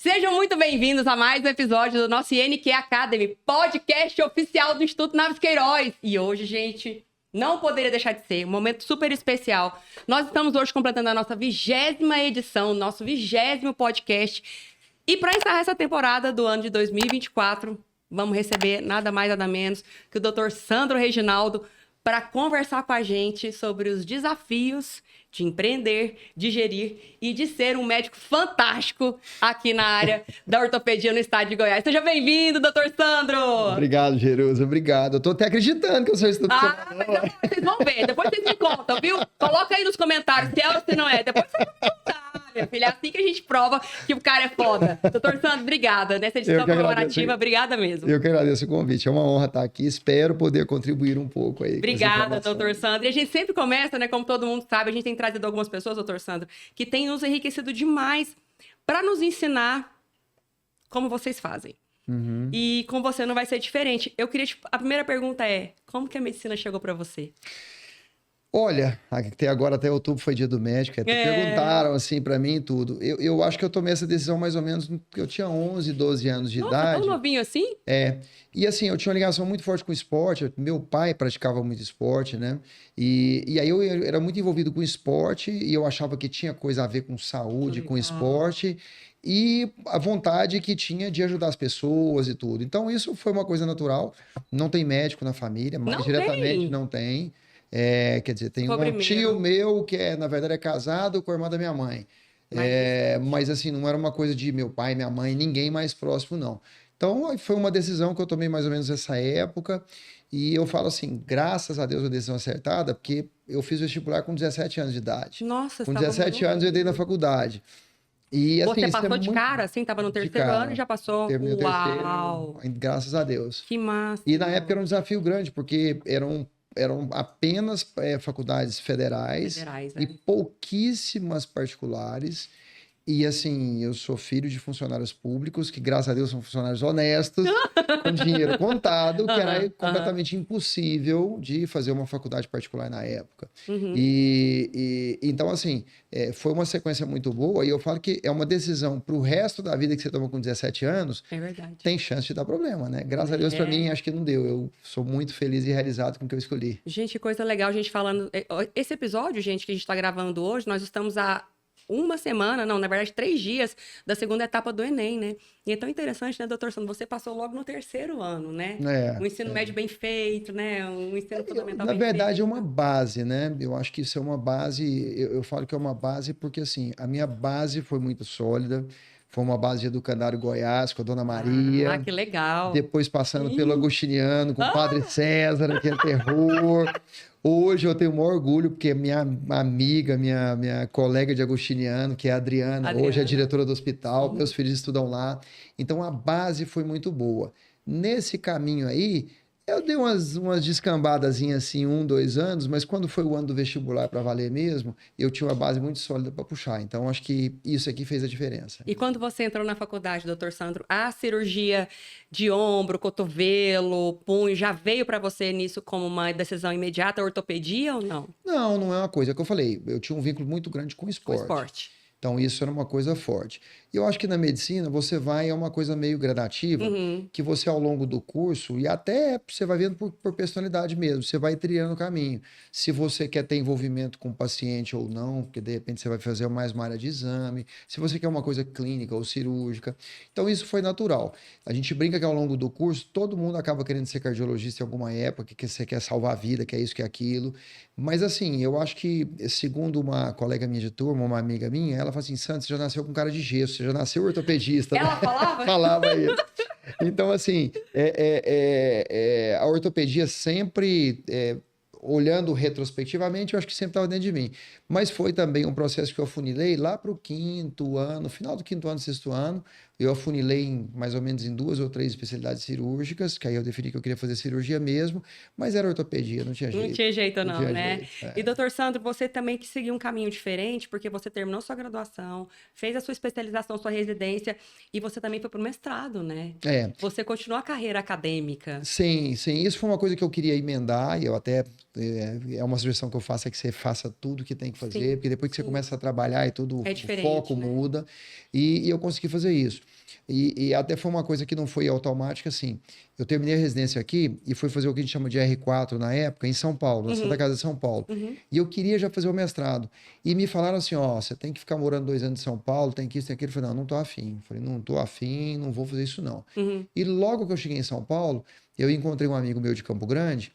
Sejam muito bem-vindos a mais um episódio do nosso INQ Academy, podcast oficial do Instituto Naves Queiroz. E hoje, gente, não poderia deixar de ser um momento super especial. Nós estamos hoje completando a nossa 20ª edição, nosso 20º podcast. E para encerrar essa temporada do ano de 2024, vamos receber nada mais, nada menos que o Dr. Sandro Reginaldo para conversar com a gente sobre os desafios de empreender, de gerir e de ser um médico fantástico aqui na área da ortopedia no estado de Goiás. Seja bem-vindo, doutor Sandro! Obrigado, Jerusa, obrigado. Eu tô até acreditando que eu sou estudante. Mas vocês vão ver, depois vocês me contam, viu? Coloca aí nos comentários se é ou se não é. Depois vocês vão me contar, minha filha. É assim que a gente prova que o cara é foda. Doutor Sandro, obrigada. Nessa edição comemorativa, obrigada mesmo. Eu que agradeço o convite. É uma honra estar aqui. Espero poder contribuir um pouco aí. Obrigada, doutor Sandro. E a gente sempre começa, né? Como todo mundo sabe, a gente tem trazido algumas pessoas, doutor Sandro, que têm nos enriquecido demais para nos ensinar como vocês fazem. Uhum. E com você não vai ser diferente. Eu queria, a primeira pergunta é, como que a medicina chegou para você? Olha, até agora, até outubro foi dia do médico, até perguntaram assim para mim tudo. Eu acho que eu tomei essa decisão mais ou menos porque eu tinha 11, 12 anos de idade. Tão novinho assim? E assim, eu tinha uma ligação muito forte com o esporte, meu pai praticava muito esporte, né? E aí eu era muito envolvido com esporte e eu achava que tinha coisa a ver com saúde, com esporte e a vontade que tinha de ajudar as pessoas e tudo. Então isso foi uma coisa natural, não tem médico na família, mais Não diretamente tem. não tem. Quer dizer, tem Foi um tio meu que na verdade é casado com a irmã da minha mãe. Mas assim, não era uma coisa de meu pai, minha mãe, ninguém mais próximo, não. Então, foi uma decisão que eu tomei mais ou menos nessa época. E eu falo assim, graças a Deus, a decisão acertada, porque eu fiz vestibular com 17 anos de idade. Nossa, com 17 anos eu entrei na faculdade. E, assim, você passou de cara, assim, tava no terceiro ano e já passou? Terminei o Uau! terceiro, graças a Deus. Que massa! E na época era um desafio grande, porque eram apenas faculdades federais e pouquíssimas particulares. E assim, eu sou filho de funcionários públicos, que graças a Deus são funcionários honestos, com dinheiro contado, que era completamente impossível de fazer uma faculdade particular na época. Então, assim, foi uma sequência muito boa, e eu falo que é uma decisão para o resto da vida que você toma com 17 anos, tem chance de dar problema, né? Graças a Deus, para mim, acho que não deu. Eu sou muito feliz e realizado com o que eu escolhi. Gente, coisa legal, a gente falando... Esse episódio, gente, que a gente está gravando hoje, nós estamos uma semana, não, na verdade 3 dias da segunda etapa do Enem, né? E é tão interessante, né, doutor Sandro? Você passou logo no terceiro ano, né? Um ensino médio bem feito, né? Um ensino fundamental bem feito. Na verdade, é uma base, né? Eu acho que isso é uma base, eu falo que é uma base porque, assim, a minha base foi muito sólida. Foi uma base de Educandário Goiás, com a Dona Maria. Ah, que legal. Depois passando pelo Agostiniano, com o Padre César, aquele terror. Hoje eu tenho o maior orgulho, porque minha amiga, minha colega de Agostiniano, que é a Adriana, hoje é diretora do hospital, meus filhos estudam lá. Então a base foi muito boa. Nesse caminho aí, eu dei umas descambadazinhas assim, 1, 2 anos, mas quando foi o ano do vestibular para valer mesmo, eu tinha uma base muito sólida para puxar. Então, acho que isso aqui fez a diferença. E quando você entrou na faculdade, doutor Sandro, a cirurgia de ombro, cotovelo, punho, já veio para você nisso como uma decisão imediata, ortopedia ou não? Não, não é uma coisa. É o que eu falei, eu tinha um vínculo muito grande com o esporte. Com o esporte. Então, isso era uma coisa forte. E eu acho que na medicina, você vai, é uma coisa meio gradativa, que você, ao longo do curso, e até você vai vendo por personalidade mesmo, você vai trilhando o caminho. Se você quer ter envolvimento com o paciente ou não, porque de repente você vai fazer mais uma área de exame, se você quer uma coisa clínica ou cirúrgica. Então, isso foi natural. A gente brinca que ao longo do curso, todo mundo acaba querendo ser cardiologista em alguma época, que você quer salvar a vida, que é isso, que é aquilo. Mas, assim, eu acho que, segundo uma colega minha de turma, uma amiga minha, ela fala assim, Santos, você já nasceu com cara de gesso, você já nasceu ortopedista. Ela falava? Falava isso. Então, assim, a ortopedia sempre, olhando retrospectivamente, eu acho que sempre estava dentro de mim. Mas foi também um processo que eu afunilei lá para o 5º ano, final do 5º ano, 6º ano, eu afunilei mais ou menos em 2 ou 3 especialidades cirúrgicas, que aí eu defini que eu queria fazer cirurgia mesmo, mas era ortopedia, não tinha jeito. Não tinha jeito não, né? Jeito, E, doutor Sandro, você também que seguiu um caminho diferente, porque você terminou sua graduação, fez a sua especialização, sua residência, e você também foi para o mestrado, né? Você continuou a carreira acadêmica. Sim, sim. Isso foi uma coisa que eu queria emendar, e eu até é uma sugestão que eu faço, é que você faça tudo que tem que fazer, Sim, porque depois que você sim. começa a trabalhar e tudo, É o diferente, foco né? muda. E eu consegui fazer isso. E até foi uma coisa que não foi automática, assim. Eu terminei a residência aqui e fui fazer o que a gente chama de R4 na época, em São Paulo, na Santa Uhum, Casa de São Paulo. uhum, E eu queria já fazer o mestrado. E me falaram assim, ó, você tem que ficar morando 2 anos em São Paulo, tem que isso, tem aquilo. Eu falei, não tô afim. Eu falei, não tô afim, não vou fazer isso não. uhum. E logo que eu cheguei em São Paulo, eu encontrei um amigo meu de Campo Grande,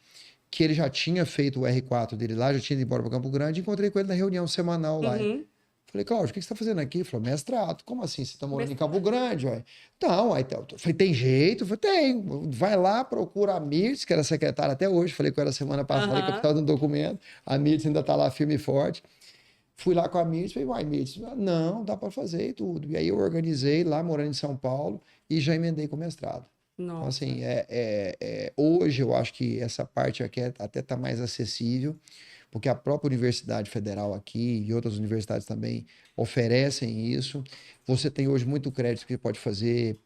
que ele já tinha feito o R4 dele lá, já tinha ido embora para Campo Grande, e encontrei com ele na reunião semanal lá. Uhum. Falei, Cláudio, o que você está fazendo aqui? Ele falou, mestrado. Como assim? Você está morando em Campo Mestrado. Grande, ué? Não, aí eu falei, tem jeito? Eu falei, tem. Vai lá, procura a Mirtz, que era secretária até hoje. Falei com ela semana passada que eu Aham. precisava de um documento. A Mirtz ainda está lá firme e forte. Fui lá com a Mirtz, falei, uai, Mirtz, não, dá para fazer e tudo. E aí eu organizei lá, morando em São Paulo, e já emendei com o mestrado. Então, Nossa. assim, hoje eu acho que essa parte aqui até está mais acessível, porque a própria Universidade Federal aqui e outras universidades também oferecem isso. Você tem hoje muito crédito que você pode fazer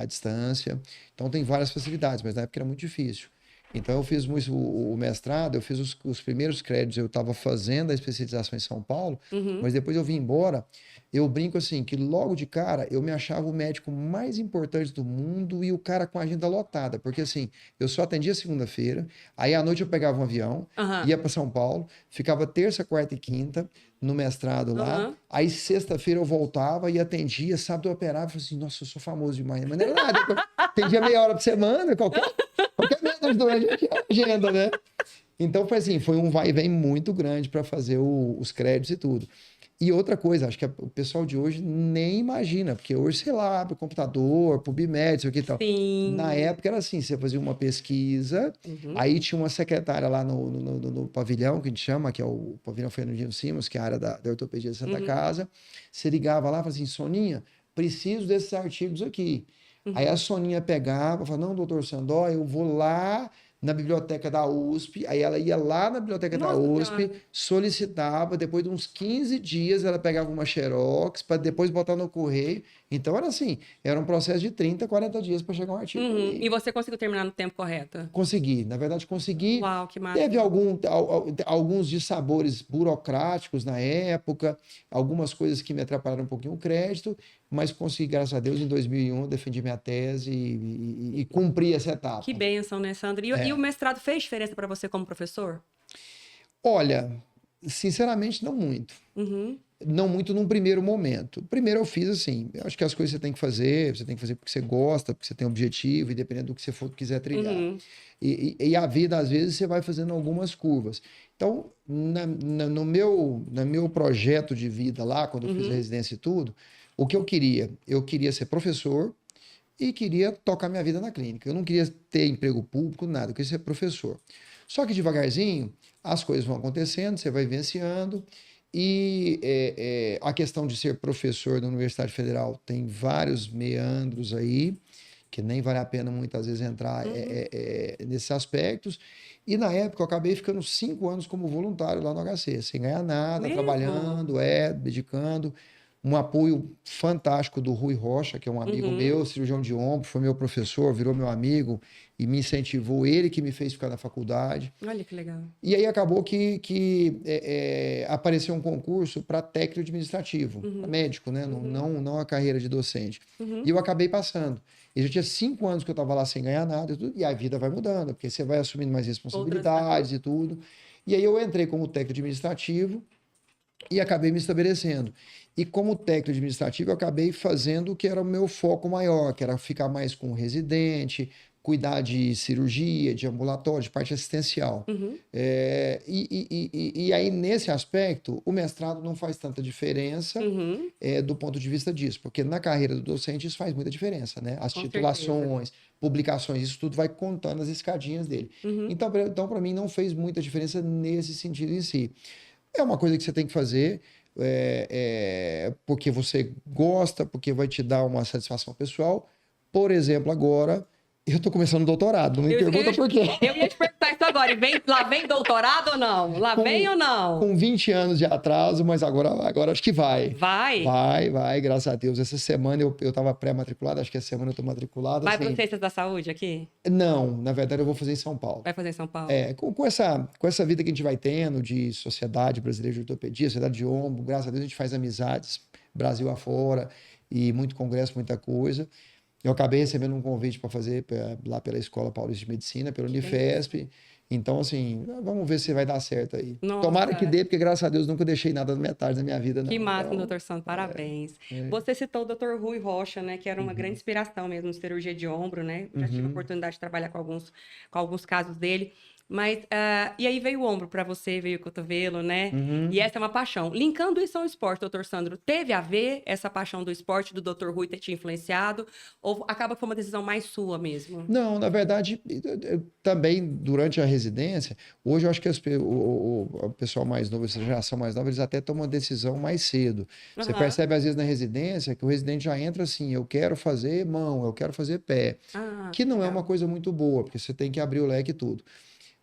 à distância. Então, tem várias facilidades, mas na época era muito difícil. Então, eu fiz o mestrado, eu fiz os primeiros créditos, eu estava fazendo a especialização em São Paulo, Uhum. mas depois eu vim embora. Eu brinco assim, que logo de cara eu me achava o médico mais importante do mundo e o cara com a agenda lotada, porque assim, eu só atendia segunda-feira, aí à noite eu pegava um avião, Aham. ia para São Paulo, ficava terça, quarta e quinta no mestrado lá, Aham. aí sexta-feira eu voltava e atendia, sábado eu operava, e falei assim, nossa, eu sou famoso demais, mas não era nada, eu atendia meia hora por semana, qualquer menos durante a agenda, né? Então foi assim, foi um vai e vem muito grande para fazer os créditos e tudo. E outra coisa, acho que o pessoal de hoje nem imagina, porque hoje, sei lá, abre o computador, PubMed, isso aqui e tal. Na Sim. época era assim, você fazia uma pesquisa, Uhum. aí tinha uma secretária lá no pavilhão, que a gente chama, que é o pavilhão Fernandinho Simons, que é a área da ortopedia da Santa Uhum. Casa. Você ligava lá e falava assim, Soninha, preciso desses artigos aqui. Aí a Uhum. Soninha pegava, falava, não, doutor Sandó, eu vou lá na biblioteca da USP, aí ela ia lá na biblioteca da Nossa Senhora. USP, solicitava, depois de uns 15 dias ela pegava uma xerox para depois botar no correio. Então era assim, era um processo de 30, 40 dias para chegar um artigo para Uhum. E mim. você conseguiu terminar no tempo correto? Consegui, na verdade consegui. Uau, que Teve massa. alguns dissabores burocráticos na época, algumas coisas que me atrapalharam um pouquinho o crédito, mas consegui, graças a Deus, em 2001, defendi minha tese e cumpri essa Que etapa. bênção, né, Sandra? E o É. mestrado fez diferença para você como professor? Olha, sinceramente, não muito. Uhum. Não muito num primeiro momento. Primeiro eu fiz assim, eu acho que as coisas você tem que fazer porque você gosta, porque você tem objetivo, e dependendo do que você quiser trilhar. Uhum. E a vida, às vezes, você vai fazendo algumas curvas. Então, no meu projeto de vida lá, quando eu fiz a Uhum. residência e tudo, o que eu queria? Eu queria ser professor e queria tocar minha vida na clínica. Eu não queria ter emprego público, nada, eu queria ser professor. Só que devagarzinho, as coisas vão acontecendo, você vai vivenciando, e a questão de ser professor da Universidade Federal tem vários meandros aí, que nem vale a pena muitas vezes entrar Uhum. nesses aspectos. E na época eu acabei ficando 5 anos como voluntário lá no HC, sem ganhar nada, Mesmo? trabalhando, dedicando. Um apoio fantástico do Rui Rocha, que é um amigo Uhum. meu, cirurgião de ombro, foi meu professor, virou meu amigo e me incentivou, ele que me fez ficar na faculdade. Olha que legal. E aí acabou que apareceu um concurso para técnico administrativo, para Uhum. médico, né? Não, Uhum. não a carreira de docente. E Uhum. eu acabei passando. E já tinha 5 anos que eu estava lá sem ganhar nada e tudo, e a vida vai mudando, porque você vai assumindo mais Outras responsabilidades e tudo. E aí eu entrei como técnico administrativo e acabei me estabelecendo. E como técnico administrativo, eu acabei fazendo o que era o meu foco maior, que era ficar mais com o residente, cuidar de cirurgia, de ambulatório, de parte assistencial. Uhum. E aí, nesse aspecto, o mestrado não faz tanta diferença Uhum. do ponto de vista disso, porque na carreira do docente isso faz muita diferença, né? As Com certeza. titulações, publicações, isso tudo vai contando as escadinhas dele. Uhum. Então para mim, não fez muita diferença nesse sentido em si. É uma coisa que você tem que fazer porque você gosta, porque vai te dar uma satisfação pessoal. Por exemplo, agora Eu tô começando o doutorado, não me pergunta por quê. Eu ia te perguntar isso agora. E lá vem doutorado ou não? Lá vem ou não? Com 20 anos de atraso, mas agora acho que vai. Vai? Vai, graças a Deus. Essa semana eu tava pré-matriculado, acho que essa semana eu tô matriculado. Vai assim... para Ciências da Saúde aqui? Não, na verdade eu vou fazer em São Paulo. Vai fazer em São Paulo? Com essa vida que a gente vai tendo de sociedade brasileira de ortopedia, sociedade de ombro, graças a Deus a gente faz amizades Brasil afora e muito congresso, muita coisa. Eu acabei recebendo um convite para fazer lá pela Escola Paulista de Medicina, pela Unifesp. Então, assim, vamos ver se vai dar certo aí. Nossa. Tomara que dê, porque graças a Deus nunca deixei nada na metade da minha vida. Não. Que massa, então, doutor Sandro, parabéns. Você citou o doutor Rui Rocha, né, que era uma grande inspiração mesmo em cirurgia de ombro, né? Já tive a oportunidade de trabalhar com alguns casos dele. Mas, e aí veio o ombro para você, veio o cotovelo, né? E essa é uma paixão. Linkando isso ao esporte, doutor Sandro, teve a ver essa paixão do esporte, do doutor Rui ter te influenciado? Ou acaba que foi uma decisão mais sua mesmo? Não, na verdade, também durante a residência, hoje eu acho que o pessoal mais novo, essa geração mais nova, eles até tomam a decisão mais cedo. Você percebe, às vezes, na residência, que o residente já entra assim, eu quero fazer mão, eu quero fazer pé. Que não é uma coisa muito boa, porque você tem que abrir o leque e tudo.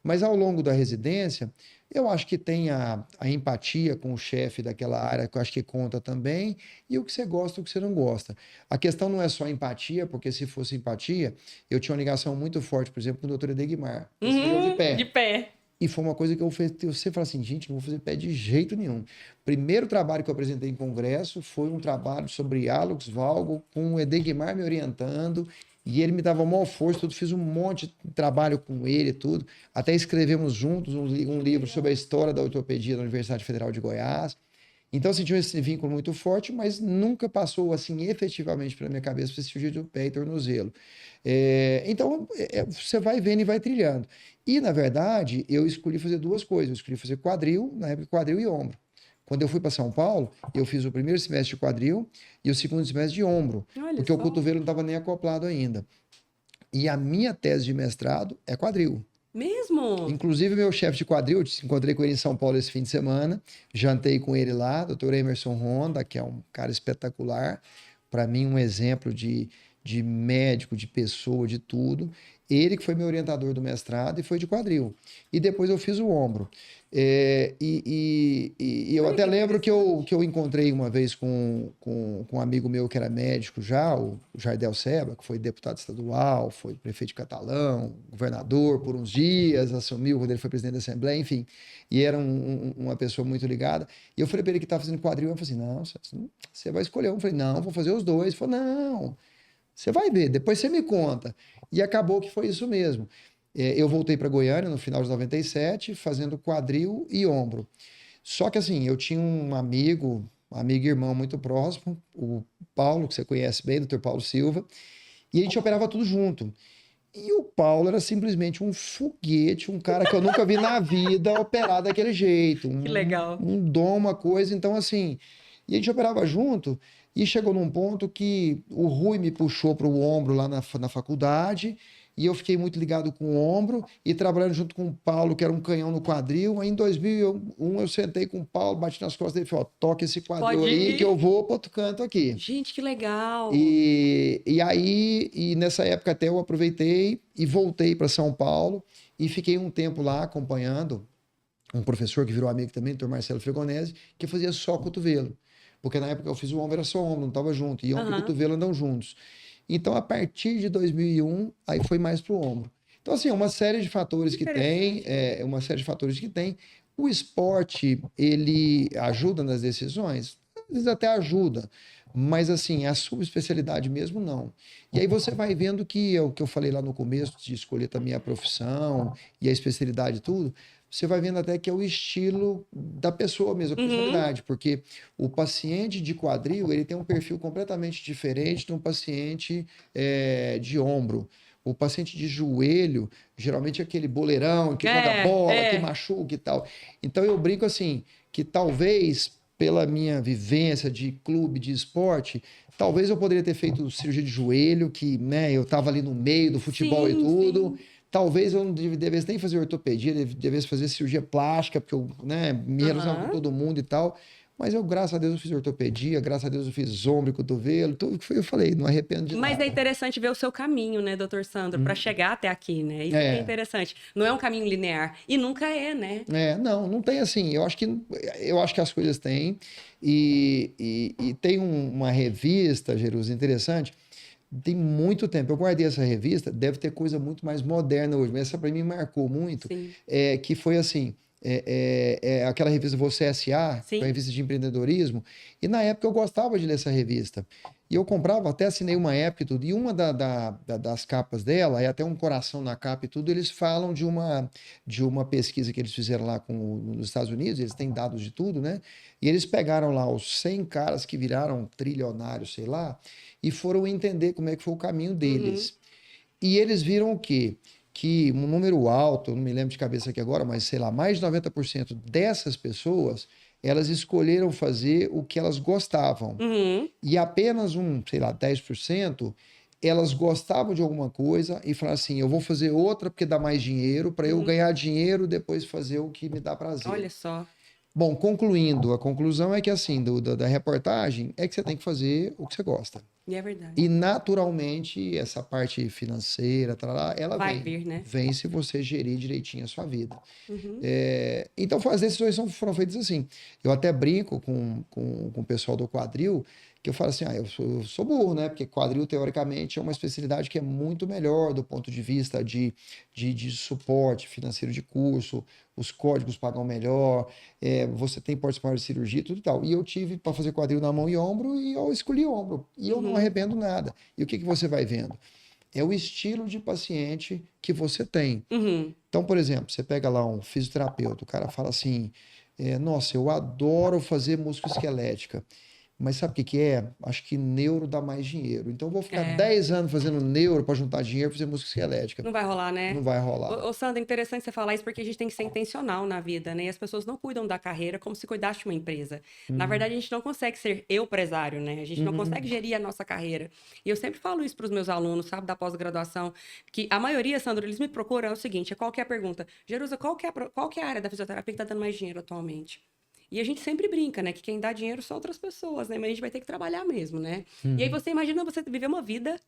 Mas ao longo da residência, eu acho que tem a empatia com o chefe daquela área, que eu acho que conta também, e o que você gosta e o que você não gosta. A questão não é só empatia, porque se fosse empatia, eu tinha uma ligação muito forte, por exemplo, com o doutor Edegmar, de pé. De pé. E foi uma coisa que você fala assim, gente, não vou fazer pé de jeito nenhum. Primeiro trabalho que eu apresentei em congresso foi um trabalho sobre hálux valgo, com o Edegmar me orientando, e ele me dava maior força, tudo, fiz um monte de trabalho com ele, tudo. Até escrevemos juntos um livro sobre a história da ortopedia da Universidade Federal de Goiás. Então, assim, tinha esse vínculo muito forte, mas nunca passou, assim, efetivamente pela minha cabeça para cirurgia de pé e tornozelo. Então, você vai vendo e vai trilhando. E, na verdade, eu escolhi fazer duas coisas. Eu escolhi fazer quadril, na época, quadril e ombro. Quando eu fui para São Paulo, eu fiz o primeiro semestre de quadril e o segundo semestre de ombro, porque o cotovelo não estava nem acoplado ainda. E a minha tese de mestrado é quadril. Mesmo? Inclusive, meu chefe de quadril, eu encontrei com ele em São Paulo esse fim de semana, jantei com ele lá, Dr. Emerson Honda, que é um cara espetacular, para mim um exemplo de médico, de pessoa, de tudo. Ele que foi meu orientador do mestrado e foi de quadril. E depois eu fiz o ombro. E eu até lembro que eu encontrei uma vez com um amigo meu que era médico já, o Jardel Seba, que foi deputado estadual, foi prefeito de Catalão, governador por uns dias, assumiu quando ele foi presidente da Assembleia, enfim. E era uma pessoa muito ligada. E eu falei para ele que estava fazendo quadril, eu falei assim, não, você vai escolher um. Eu falei, não, vou fazer os dois. Ele falou, não, você vai ver, depois você me conta. E acabou que foi isso mesmo. Eu voltei para Goiânia no final de 97, fazendo quadril e ombro. Só que assim, eu tinha um amigo e irmão muito próximo, o Paulo, que você conhece bem, Dr. Paulo Silva, e a gente operava tudo junto. E o Paulo era simplesmente um foguete, um cara que eu nunca vi na vida operar daquele jeito. Que legal. Um dom, uma coisa. Então, assim, e a gente operava junto e chegou num ponto que o Rui me puxou para o ombro lá na faculdade e eu fiquei muito ligado com o ombro e trabalhando junto com o Paulo, que era um canhão no quadril. Aí, em 2001, eu sentei com o Paulo, bati nas costas dele e falei, ó, toca esse quadril aí que eu vou para outro canto aqui. Gente, que legal! E aí, nessa época até eu aproveitei e voltei para São Paulo e fiquei um tempo lá acompanhando um professor que virou amigo também, o Dr. Marcelo Fregonese, que fazia só cotovelo. Porque na época eu fiz o ombro, era só ombro, não estava junto. E ombro e cotovelo andam juntos. Então, a partir de 2001, aí foi mais para o ombro. Então, assim, uma série de fatores que tem, O esporte, ele ajuda nas decisões? Às vezes até ajuda, mas, assim, a subespecialidade mesmo, não. E aí você vai vendo que é o que eu falei lá no começo, de escolher também a profissão e a especialidade e tudo, você vai vendo até que é o estilo da pessoa mesmo, a personalidade, porque o paciente de quadril, ele tem um perfil completamente diferente de um paciente de ombro. O paciente de joelho, geralmente é aquele boleirão, que joga bola, que machuca e tal. Então eu brinco assim, que talvez, pela minha vivência de clube, de esporte, talvez eu poderia ter feito cirurgia de joelho, que né, eu estava ali no meio do futebol e tudo. Sim. Talvez eu não devesse nem fazer ortopedia, devesse fazer cirurgia plástica, porque eu me relacionava com todo mundo e tal. Mas eu, graças a Deus, eu fiz ortopedia, graças a Deus eu fiz ombro e cotovelo, tudo que foi, eu falei, não arrependo de Mas nada. é interessante ver o seu caminho, né, doutor Sandro, para chegar até aqui, né? Isso é interessante. Não é um caminho linear. E nunca é, né? Não tem assim. Eu acho que as coisas têm. E tem uma revista, Jerusa, interessante. Tem muito tempo. Eu guardei essa revista, deve ter coisa muito mais moderna hoje, mas essa para mim marcou muito. Sim. Que foi assim. Aquela revista Você S.A., Sim. uma revista de empreendedorismo, e na época eu gostava de ler essa revista. E eu comprava, até assinei uma época e tudo, e uma das capas dela, é até um coração na capa e tudo, eles falam de uma pesquisa que eles fizeram lá nos Estados Unidos, eles têm dados de tudo, né? E eles pegaram lá os 100 caras que viraram trilionários, sei lá, e foram entender como é que foi o caminho deles. E eles viram o quê? Que um número alto, não me lembro de cabeça aqui agora, mas sei lá, mais de 90% dessas pessoas, elas escolheram fazer o que elas gostavam. E apenas sei lá, 10%, elas gostavam de alguma coisa e falaram assim, eu vou fazer outra porque dá mais dinheiro, para eu ganhar dinheiro depois fazer o que me dá prazer. Olha só. Bom, concluindo, a conclusão é que assim, da reportagem, é que você tem que fazer o que você gosta. E é verdade. E naturalmente, essa parte financeira, ela Vai vem. vir, né? Vem se você gerir direitinho a sua vida. Então, as decisões foram feitas assim. Eu até brinco com o pessoal do quadril, que eu falo assim, eu sou burro, né? Porque quadril, teoricamente, é uma especialidade que é muito melhor do ponto de vista de suporte financeiro de curso, os códigos pagam melhor, você tem porte maior de cirurgia, tudo e tal. E eu tive para fazer quadril na mão e ombro, e eu escolhi ombro. E eu não arrependo nada. E o que você vai vendo? É o estilo de paciente que você tem. Então, por exemplo, você pega lá um fisioterapeuta, o cara fala assim, nossa, eu adoro fazer musculoesquelética. Mas sabe o que é? Acho que neuro dá mais dinheiro. Então eu vou ficar 10 anos fazendo neuro para juntar dinheiro para fazer música esquelética. Não vai rolar, né? Não vai rolar. Ô, Sandra, é interessante você falar isso porque a gente tem que ser intencional na vida, né? E as pessoas não cuidam da carreira como se cuidasse de uma empresa. Na verdade, a gente não consegue ser empresário, né? A gente não consegue gerir a nossa carreira. E eu sempre falo isso para os meus alunos, sabe, da pós-graduação, que a maioria, Sandra, eles me procuram, é o seguinte, qual que é a pergunta? Jerusa, qual que é a área da fisioterapia que está dando mais dinheiro atualmente? E a gente sempre brinca, né? Que quem dá dinheiro são outras pessoas, né? Mas a gente vai ter que trabalhar mesmo, né? E aí você imagina você viver uma vida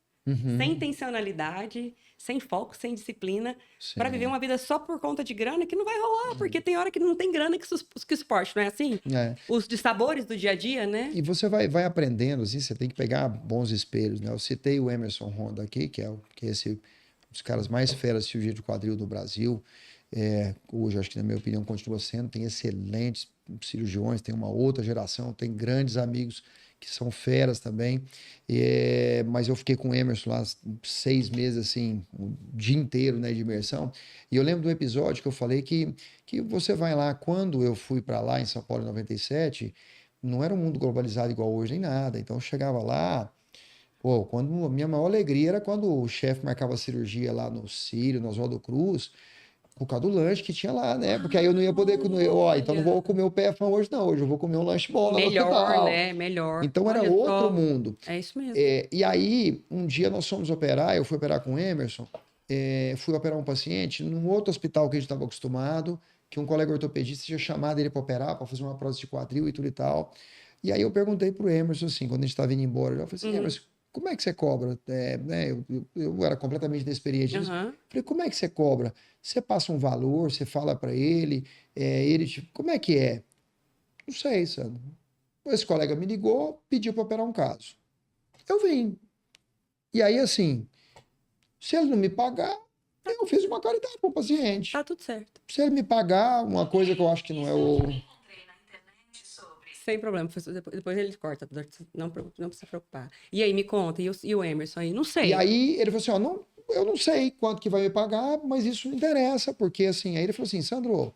sem intencionalidade, sem foco, sem disciplina, para viver uma vida só por conta de grana, que não vai rolar, porque tem hora que não tem grana que suporte, não é assim? Os dissabores do dia a dia, né? E você vai aprendendo, assim, você tem que pegar bons espelhos, né? Eu citei o Emerson Honda aqui, que é esse um dos caras mais feras de cirurgia de quadril do Brasil. Hoje, acho que na minha opinião, continua sendo, tem excelentes cirurgiões, tem uma outra geração, tem grandes amigos que são feras também, mas eu fiquei com o Emerson lá 6 meses, assim, o dia inteiro, né, de imersão, e eu lembro de um episódio que eu falei que você vai lá, quando eu fui para lá em São Paulo em 97, não era um mundo globalizado igual hoje, nem nada, então eu chegava lá, a minha maior alegria era quando o chefe marcava a cirurgia lá no Sírio, no Oswaldo Cruz, por causa do lanche que tinha lá, né? Porque aí eu não ia poder comer. Então não vou comer o PF hoje, não. Hoje eu vou comer um lanche bom lá no hospital. Melhor, né? Melhor. Então era outro mundo. É isso mesmo. E aí, um dia nós fomos operar, eu fui operar com o Emerson, fui operar um paciente num outro hospital que a gente estava acostumado, que um colega ortopedista tinha chamado ele para operar, para fazer uma prótese de quadril e tudo e tal. E aí eu perguntei pro Emerson, assim, quando a gente estava indo embora, eu falei assim, Emerson, como é que você cobra? Né, eu era completamente inexperiente nisso. Falei, como é que você cobra? Você passa um valor, você fala para ele, como é que é? Não sei, Sandro. Esse colega me ligou, pediu para operar um caso. Eu vim. E aí, assim, se ele não me pagar, eu fiz uma caridade para o paciente. Tá tudo certo. Se ele me pagar, uma coisa que eu acho que não é o... Sem problema, depois ele corta, não precisa se preocupar. E aí, me conta, e o Emerson aí? Não sei. E aí ele falou assim, eu não sei quanto que vai me pagar, mas isso não interessa, porque assim, aí ele falou assim, Sandro,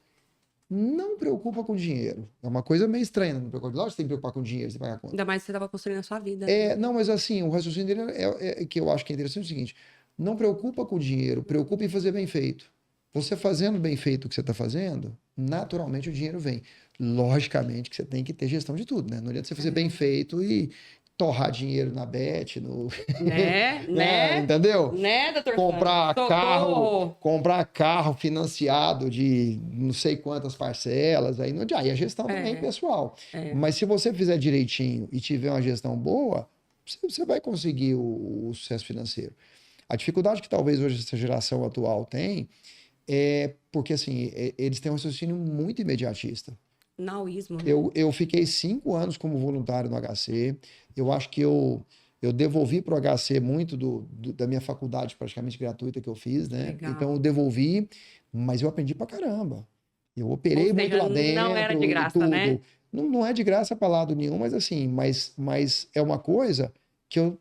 não preocupa com dinheiro. É uma coisa meio estranha, não preocupa. Lógico que você tem que preocupar com dinheiro, você pagar a conta. Ainda mais que você estava construindo a sua vida. Não, mas assim, o raciocínio dele que eu acho que é interessante é o seguinte, não preocupa com dinheiro, preocupa em fazer bem feito. Você fazendo bem feito o que você está fazendo, naturalmente o dinheiro vem. Logicamente que você tem que ter gestão de tudo, né? Não adianta você fazer bem feito e torrar dinheiro na Bet, Né? entendeu? Né, doutor Comprar Sandro? comprar carro financiado de não sei quantas parcelas, aí não adianta. Aí a gestão também é pessoal. Mas se você fizer direitinho e tiver uma gestão boa, você vai conseguir o sucesso financeiro. A dificuldade que talvez hoje essa geração atual tem é porque, assim, eles têm um raciocínio muito imediatista. Nauísmo, né? Eu fiquei 5 anos como voluntário no HC. Eu acho que eu devolvi para o HC muito da minha faculdade praticamente gratuita que eu fiz, né? Legal. Então eu devolvi, mas eu aprendi pra caramba. Eu Ou operei muito seja, lá dentro não era de e graça, tudo. né? Não é de graça para lado nenhum, mas assim, mas é uma coisa que eu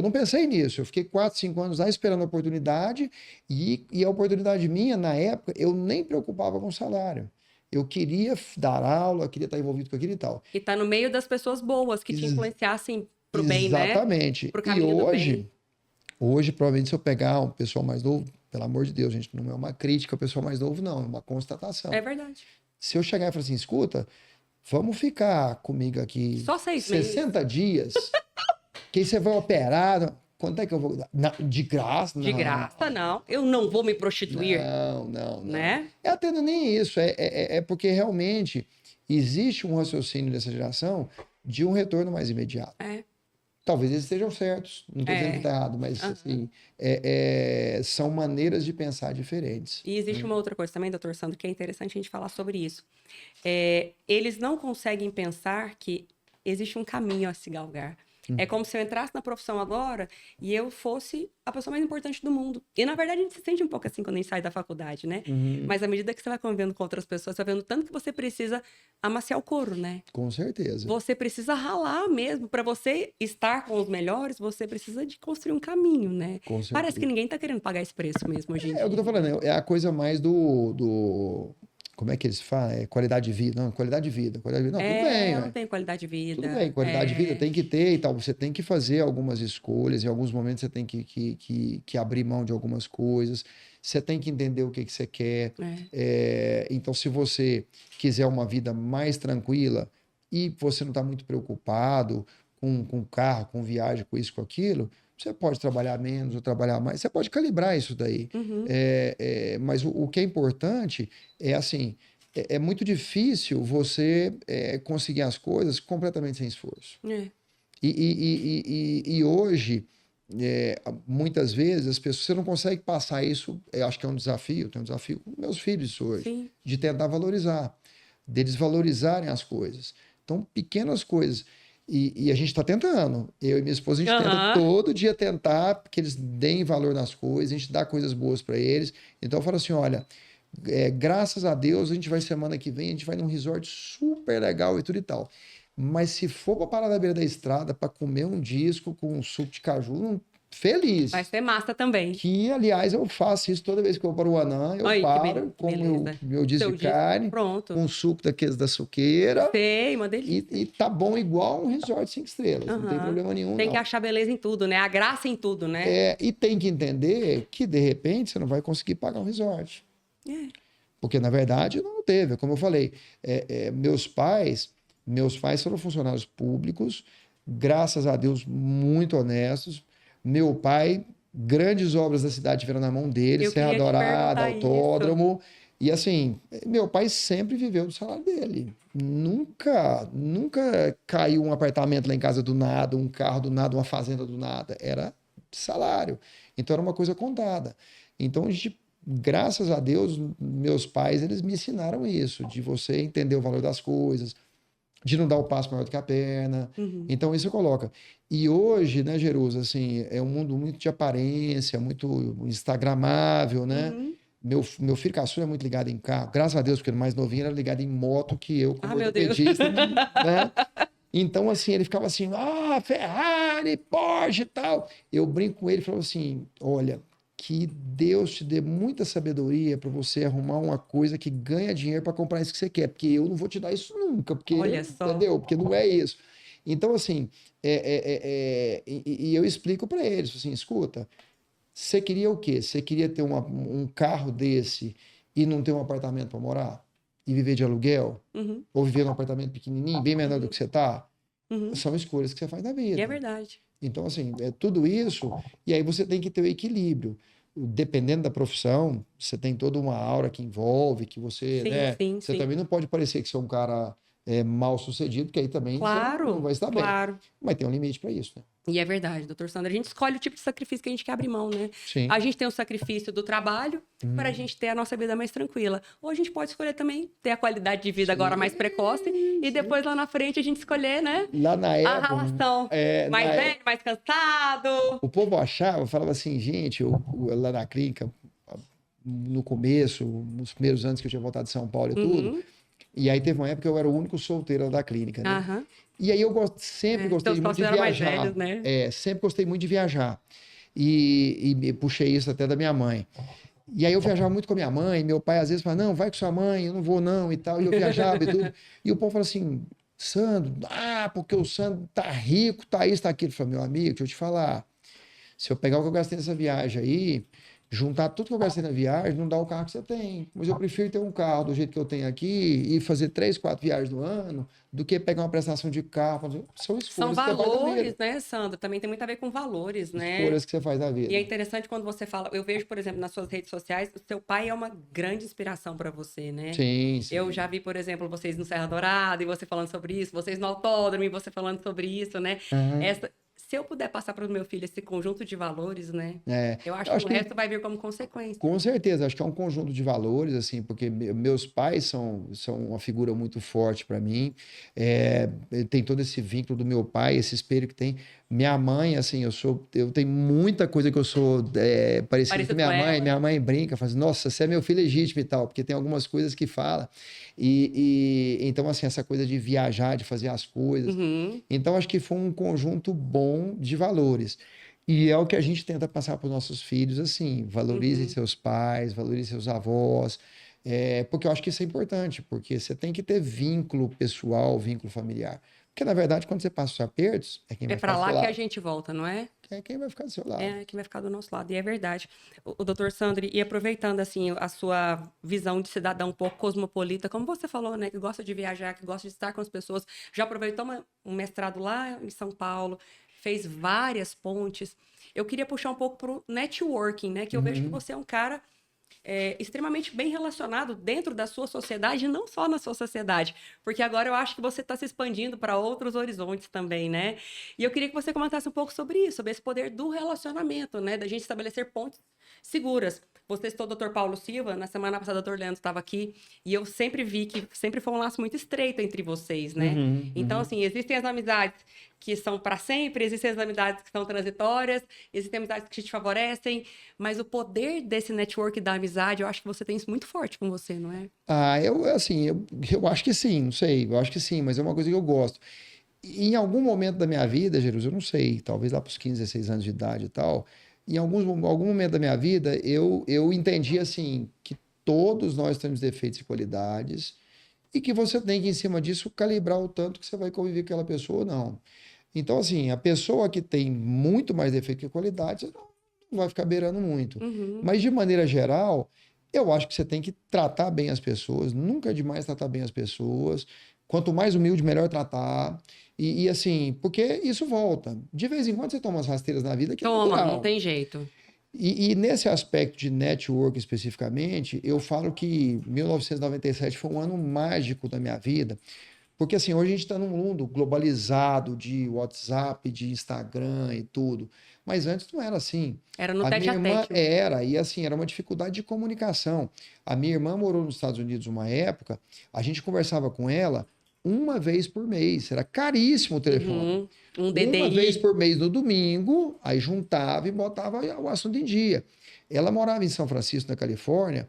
não pensei nisso. Eu fiquei 4, 5 anos lá esperando a oportunidade e a oportunidade minha, na época, eu nem preocupava com o salário. Eu queria dar aula, eu queria estar envolvido com aquilo e tal. E tá no meio das pessoas boas que te influenciassem pro bem, né? Exatamente. Pro E caminho do bem. hoje, provavelmente, se eu pegar um pessoal mais novo, pelo amor de Deus, gente, não é uma crítica ao pessoal mais novo, não, é uma constatação. É verdade. Se eu chegar e falar assim, escuta, vamos ficar comigo aqui Só 6 meses. 60 dias, que aí você vai operar. Quanto é que eu vou dar? De graça? Não. De graça, não. Eu não vou me prostituir. Não. Né? É até nem isso. É porque realmente existe um raciocínio dessa geração de um retorno mais imediato. Talvez eles estejam certos. Não estou dizendo que está errado, mas assim, são maneiras de pensar diferentes. E existe uma outra coisa também, doutor Sandro, que é interessante a gente falar sobre isso. Eles não conseguem pensar que existe um caminho a se galgar. É como se eu entrasse na profissão agora e eu fosse a pessoa mais importante do mundo. E, na verdade, a gente se sente um pouco assim quando a gente sai da faculdade, né? Mas à medida que você vai convivendo com outras pessoas, você vai vendo tanto que você precisa amaciar o couro, né? Com certeza. Você precisa ralar mesmo. Para você estar com os melhores, você precisa de construir um caminho, né? Com certeza. Parece que ninguém tá querendo pagar esse preço mesmo hoje em dia. É o que eu tô falando, é a coisa mais do como é que eles falam? Qualidade de vida. Não, qualidade de vida. Não, tudo bem. Eu não tenho qualidade de vida. Tudo bem, qualidade de vida tem que ter e tal. Você tem que fazer algumas escolhas. Em alguns momentos você tem que abrir mão de algumas coisas. Você tem que entender o que você quer. Então, se você quiser uma vida mais tranquila e você não está muito preocupado com carro, com viagem, com isso, com aquilo, você pode trabalhar menos ou trabalhar mais. Você pode calibrar isso daí. Mas o que é importante é assim, é muito difícil você conseguir as coisas completamente sem esforço. E hoje, muitas vezes, as pessoas, você não consegue passar isso, eu acho que é um desafio, tem um desafio com meus filhos hoje, Sim. de tentar valorizar, deles valorizarem as coisas. Então, pequenas coisas. E a gente está tentando. Eu e minha esposa, a gente tenta todo dia tentar que eles deem valor nas coisas, a gente dá coisas boas para eles. Então eu falo assim, olha, graças a Deus, a gente vai semana que vem, a gente vai num resort super legal e tudo e tal. Mas se for para parar na beira da estrada para comer um disco com um suco de caju, feliz. Vai ser massa também. Que, aliás, eu faço isso toda vez que eu vou para o Anã, eu paro com meu disco de carne, pronto, com suco daqueles da suqueira. Sei, uma delícia. E tá bom igual um resort 5 estrelas, não tem problema nenhum. Tem que achar beleza em tudo, né? A graça em tudo, né? E tem que entender que, de repente, você não vai conseguir pagar um resort. Porque, na verdade, não teve. Como eu falei, meus pais foram funcionários públicos, graças a Deus, muito honestos. Meu pai, grandes obras da cidade tiveram na mão dele, Serra Dourada, Autódromo. E assim, meu pai sempre viveu do salário dele. Nunca caiu um apartamento lá em casa do nada, um carro do nada, uma fazenda do nada. Era salário. Então era uma coisa contada. Então a gente, graças a Deus, meus pais, eles me ensinaram isso, de você entender o valor das coisas, de não dar o passo maior do que a perna. Então, isso coloca. E hoje, né, Jerusa, assim, é um mundo muito de aparência, muito instagramável, né? Meu filho caçula é muito ligado em carro. Graças a Deus, porque ele mais novinho era ligado em moto que eu, como ortopedista, né? Então, assim, ele ficava assim, Ferrari, Porsche e tal. Eu brinco com ele e falo assim, olha, que Deus te dê muita sabedoria para você arrumar uma coisa que ganha dinheiro para comprar isso que você quer, porque eu não vou te dar isso nunca, porque, olha só. Entendeu? Porque não é isso. Então, assim, e eu explico para eles, assim, escuta, você queria o quê? Você queria ter um carro desse e não ter um apartamento para morar? E viver de aluguel? Ou viver num apartamento pequenininho, bem menor do que você tá? são escolhas que você faz na vida. E é verdade. Então, assim, é tudo isso, e aí você tem que ter o equilíbrio. Dependendo da profissão, você tem toda uma aura que envolve, que você, Sim, né? sim, Você sim. também não pode parecer que você é um cara mal sucedido, porque aí também você não vai estar bem. Claro. Mas tem um limite para isso, né? E é verdade, doutor Sandro. A gente escolhe o tipo de sacrifício que a gente quer abrir mão, né? Sim. A gente tem o sacrifício do trabalho para a gente ter a nossa vida mais tranquila. Ou a gente pode escolher também ter a qualidade de vida agora mais precoce e depois lá na frente a gente escolher, né? Lá na A época, relação mais velho, mais cansado. o povo achava, falava assim, gente, lá na clínica, no começo, nos primeiros anos que eu tinha voltado de São Paulo e tudo, e aí teve uma época que eu era o único solteiro da clínica, né? E aí eu sempre gostei então, muito de mais viajar. velhos, né? Sempre gostei muito de viajar. E puxei isso até da minha mãe. E aí eu viajava muito com a minha mãe, meu pai às vezes falava, não, vai com sua mãe, eu não vou não, e tal. E eu viajava e tudo. E o povo falou assim, Sandro, porque o Sandro tá rico, tá isso, tá aquilo. Eu falei, meu amigo, deixa eu te falar, se eu pegar o que eu gastei nessa viagem aí, juntar tudo que eu gastei na viagem, não dá o carro que você tem. Mas eu prefiro ter um carro do jeito que eu tenho aqui e fazer 3, 4 viagens no ano do que pegar uma prestação de carro. São escolhas São que você faz na valores, vida. né, Sandra? Também tem muito a ver com valores, né? Escolhas que você faz na vida. E é interessante quando você fala, eu vejo, por exemplo, nas suas redes sociais, o seu pai é uma grande inspiração para você, né? Sim, sim. Eu já vi, por exemplo, vocês no Serra Dourada e você falando sobre isso, vocês no autódromo e você falando sobre isso, né? Se eu puder passar para o meu filho esse conjunto de valores, né? Eu acho que o resto vai vir como consequência. Com certeza, acho que é um conjunto de valores, assim, porque meus pais são uma figura muito forte para mim. Tem todo esse vínculo do meu pai, esse espelho que tem. Minha mãe, assim, eu tenho muita coisa que eu sou parecido com minha mãe. Minha mãe brinca, fala assim, nossa, você é meu filho legítimo e tal, porque tem algumas coisas que fala. Então, assim, essa coisa de viajar, de fazer as coisas. Então, acho que foi um conjunto bom de valores. E é o que a gente tenta passar para os nossos filhos, assim, valorizem seus pais, valorizem seus avós, porque eu acho que isso é importante, porque você tem que ter vínculo pessoal, vínculo familiar. Porque, na verdade, quando você passa os apertos, é quem vai ficar do seu lado. É para lá que a gente volta, não é? É quem vai ficar do seu lado. É quem vai ficar do nosso lado, e é verdade. O doutor Sandro, e aproveitando, assim, a sua visão de cidadão um pouco cosmopolita, como você falou, né, que gosta de viajar, que gosta de estar com as pessoas, já aproveitou um mestrado lá em São Paulo, fez várias pontes. Eu queria puxar um pouco pro networking, né, que eu vejo que você é um cara extremamente bem relacionado dentro da sua sociedade, e não só na sua sociedade, porque agora eu acho que você está se expandindo para outros horizontes também, né? E eu queria que você comentasse um pouco sobre isso, sobre esse poder do relacionamento, né? Da gente estabelecer pontes seguras. Você citou o Dr. Paulo Silva, na semana passada o Dr. Leandro estava aqui, e eu sempre vi que sempre foi um laço muito estreito entre vocês, né? Então, assim, existem as amizades que são para sempre, existem as amizades que são transitórias, existem amizades que te favorecem, mas o poder desse network da amizade, eu acho que você tem isso muito forte com você, não é? Eu acho que sim, não sei, eu acho que sim, mas é uma coisa que eu gosto. E em algum momento da minha vida, Jesus, eu não sei, talvez lá para os 15, 16 anos de idade e tal, em algum momento da minha vida, eu entendi assim, que todos nós temos defeitos e qualidades, e que você tem que, em cima disso, calibrar o tanto que você vai conviver com aquela pessoa ou não. Então, assim, a pessoa que tem muito mais defeito que qualidade, você não vai ficar beirando muito. Mas, de maneira geral, eu acho que você tem que tratar bem as pessoas, nunca é demais tratar bem as pessoas. Quanto mais humilde, melhor tratar. E assim, porque isso volta. De vez em quando você toma umas rasteiras na vida que é natural. Não tem jeito. E nesse aspecto de network especificamente, eu falo que 1997 foi um ano mágico da minha vida, porque assim, hoje a gente está num mundo globalizado de WhatsApp, de Instagram e tudo, mas antes não era assim. Era no A minha irmã tete-a-tete. e assim, era uma dificuldade de comunicação. A minha irmã morou nos Estados Unidos uma época, a gente conversava com ela uma vez por mês, era caríssimo o telefone. Um DDI. Uma vez por mês no domingo, aí juntava e botava o assunto em dia. Ela morava em São Francisco, na Califórnia.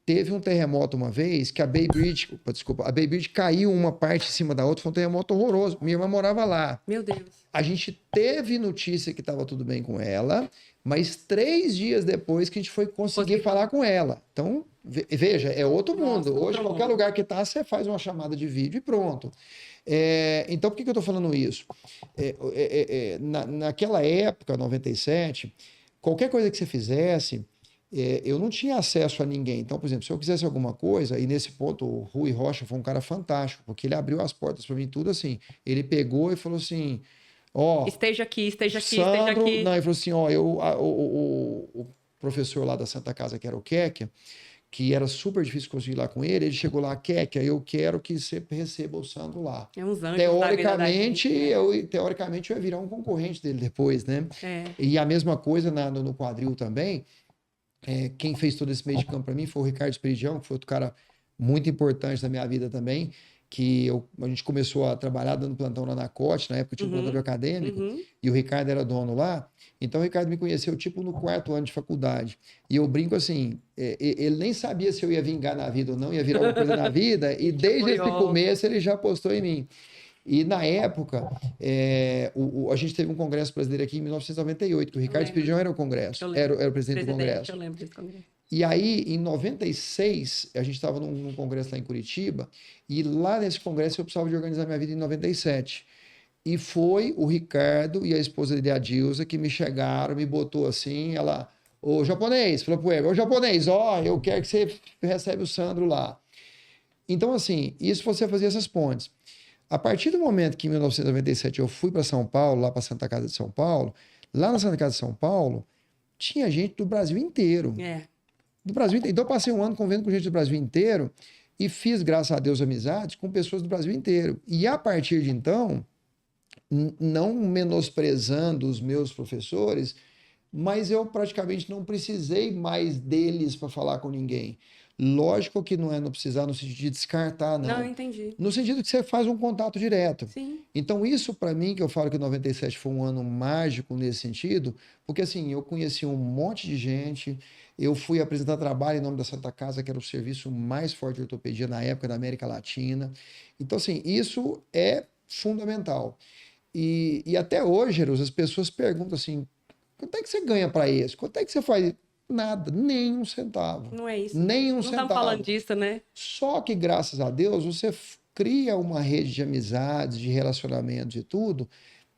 Teve um terremoto uma vez que a Bay Bridge caiu uma parte em cima da outra, foi um terremoto horroroso. Minha irmã morava lá. Meu Deus. A gente teve notícia que estava tudo bem com ela, mas 3 dias depois que a gente foi conseguir falar com ela. Então, veja, é outro mundo. Hoje, qualquer lugar que está, você faz uma chamada de vídeo e pronto. Então, por que eu estou falando isso? Naquela época, 97, qualquer coisa que você fizesse, eu não tinha acesso a ninguém. Então, por exemplo, se eu quisesse alguma coisa, e nesse ponto o Rui Rocha foi um cara fantástico, porque ele abriu as portas para mim tudo assim. Ele pegou e falou assim, ó, Esteja aqui, esteja aqui, Sandro, esteja aqui. não, ele falou assim, ó, o professor lá da Santa Casa, que era o Queque, que era super difícil conseguir lá com ele chegou lá, Queque, eu quero que você receba o Sandro lá. É uns anjos Teoricamente, da vida da gente, teoricamente eu ia virar um concorrente dele depois, né? É. E a mesma coisa no quadril também. Quem fez todo esse meio de campo para mim foi o Ricardo Esperidião, que foi outro cara muito importante na minha vida também, que a gente começou a trabalhar dando plantão lá na COT, na época eu tinha um plantão acadêmico, e o Ricardo era dono lá. Então o Ricardo me conheceu tipo no 4º ano de faculdade. E eu brinco assim, ele nem sabia se eu ia vingar na vida ou não, ia virar alguma coisa na vida, e desde esse começo ele já apostou em mim. E na época, a gente teve um congresso brasileiro aqui em 1998, que o Ricardo Esperidião era o congresso, era o presidente do congresso. Eu lembro desse congresso. E aí, em 96, a gente estava num congresso lá em Curitiba, e lá nesse congresso eu precisava de organizar minha vida em 97. E foi o Ricardo e a esposa dele, a Dilza, que me chegaram, me botou assim, ela, ô japonês, falou pro Ego, ô japonês, ó, eu quero que você recebe o Sandro lá. Então, assim, isso você fazia essas pontes. A partir do momento que em 1997 eu fui para São Paulo, lá para Santa Casa de São Paulo, lá na Santa Casa de São Paulo, tinha gente do Brasil inteiro. Do Brasil inteiro. Então eu passei um ano convivendo com gente do Brasil inteiro e fiz, graças a Deus, amizades com pessoas do Brasil inteiro. E a partir de então, não menosprezando os meus professores, mas eu praticamente não precisei mais deles para falar com ninguém. Lógico que não precisar no sentido de descartar, não. Não, entendi. No sentido que você faz um contato direto. Sim. Então, isso para mim, que eu falo que 97 foi um ano mágico nesse sentido, porque assim, eu conheci um monte de gente, eu fui apresentar trabalho em nome da Santa Casa, que era o serviço mais forte de ortopedia na época da América Latina. Então, assim, isso é fundamental. E até hoje, Jerusalém, as pessoas perguntam assim, quanto é que você ganha para isso? Quanto é que você faz? Nada, nem um centavo. Não é isso. Nem um não centavo. Não estamos falando disso, né? Só que, graças a Deus, você cria uma rede de amizades, de relacionamentos e tudo,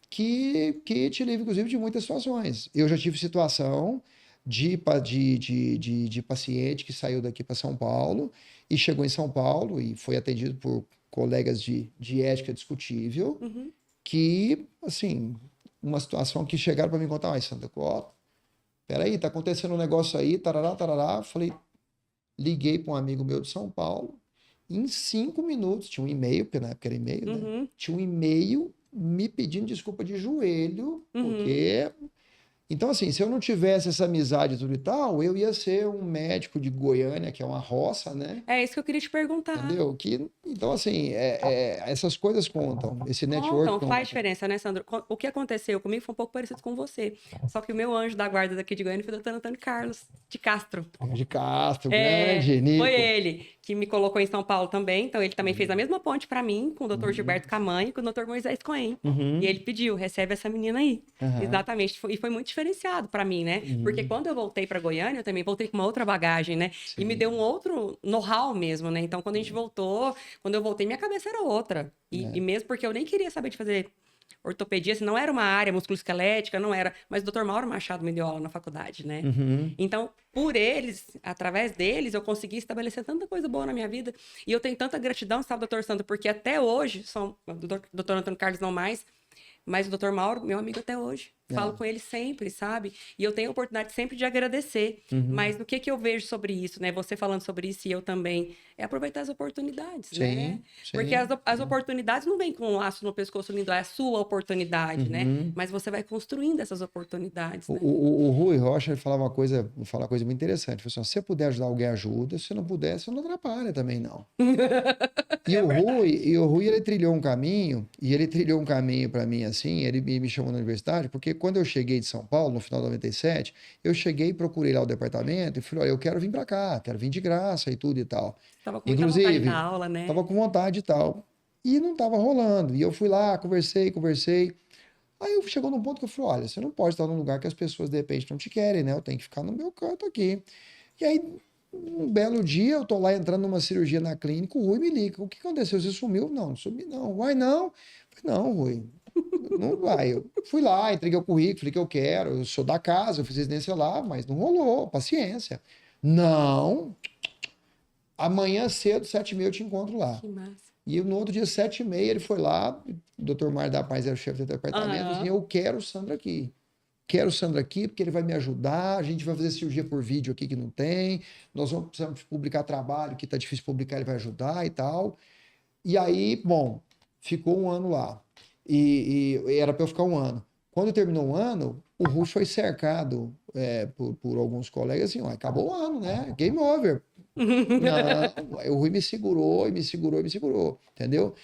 que te livra, inclusive, de muitas situações. Eu já tive situação de paciente que saiu daqui para São Paulo e chegou em São Paulo e foi atendido por colegas de ética discutível, que, assim, uma situação que chegaram para me contar, ai, Santa Cota, peraí, tá acontecendo um negócio aí, tarará, tarará. Falei, liguei para um amigo meu de São Paulo, em 5 minutos, tinha um e-mail, porque na época era e-mail, né? Tinha um e-mail me pedindo desculpa de joelho, porque... Então, assim, se eu não tivesse essa amizade e tudo e tal, eu ia ser um médico de Goiânia, que é uma roça, né? É isso que eu queria te perguntar. Entendeu? Então, assim, essas coisas contam. Esse network Então, conta. faz diferença, né, Sandro? O que aconteceu comigo foi um pouco parecido com você. Só que o meu anjo da guarda daqui de Goiânia foi o doutor Antônio Carlos de Castro. De Castro, grande, Nico. Foi ele que me colocou em São Paulo também. Então, ele também fez a mesma ponte para mim, com o doutor Gilberto Camanho e com o doutor Moisés Cohen. E ele pediu, recebe essa menina aí. Exatamente. E foi muito diferenciado para mim, né? Porque quando eu voltei para Goiânia, eu também voltei com uma outra bagagem, né? Sim. E me deu um outro know-how mesmo, né? Então, quando a gente voltou, quando eu voltei, minha cabeça era outra. E mesmo porque eu nem queria saber de fazer ortopedia, assim, não era uma área musculoesquelética, não era. Mas o Dr. Mauro Machado me deu aula na faculdade, né? Então, por eles, através deles, eu consegui estabelecer tanta coisa boa na minha vida. E eu tenho tanta gratidão, sabe, doutor Sandro? Porque até hoje, o doutor Antônio Carlos não mais, mas o doutor Mauro, meu amigo até hoje. Falo com ele sempre, sabe? E eu tenho a oportunidade sempre de agradecer. Mas o que eu vejo sobre isso, né? Você falando sobre isso e eu também. É aproveitar as oportunidades, né? Sim. Porque as oportunidades não vêm com um laço no pescoço lindo. É a sua oportunidade, né? Mas você vai construindo essas oportunidades, né? O Rui Rocha ele falava uma coisa muito interessante. Ele falou assim, se você puder ajudar alguém, ajuda. Se não puder, você não atrapalha também, não. E o Rui, ele trilhou um caminho. E ele trilhou um caminho para mim, assim. Ele me chamou na universidade, porque quando eu cheguei de São Paulo, no final de 97, eu cheguei, procurei lá o departamento e falei, olha, eu quero vir para cá, quero vir de graça e tudo e tal. Tava com muita vontade na aula, né? Tava com vontade e tal. E não tava rolando. E eu fui lá, conversei. Aí eu chegou num ponto que eu falei, olha, você não pode estar num lugar que as pessoas de repente não te querem, né? Eu tenho que ficar no meu canto aqui. E aí, um belo dia, eu tô lá entrando numa cirurgia na clínica, o Rui me liga. O que aconteceu? Você sumiu? Não sumi não. Uai, não? Eu falei, não, Rui. não vai. Eu fui lá, entreguei o currículo, falei que eu quero, eu sou da casa, eu fiz residência lá, mas não rolou, paciência. Não, amanhã cedo, 7h30 eu te encontro lá. Que massa. E no outro dia, 7h30, ele foi lá, o Dr. Mário da Paz era o chefe do departamento, assim, eu quero o Sandro aqui. Quero o Sandro aqui porque ele vai me ajudar, a gente vai fazer cirurgia por vídeo aqui que não tem, nós vamos precisar publicar trabalho que está difícil de publicar, ele vai ajudar e tal. E aí, bom, ficou um ano lá. E era para eu ficar um ano. Quando terminou um ano, o Rui foi cercado por alguns colegas, assim, ó, acabou o ano, né? Game over. Não, o Rui me segurou, e me segurou, e me segurou, entendeu?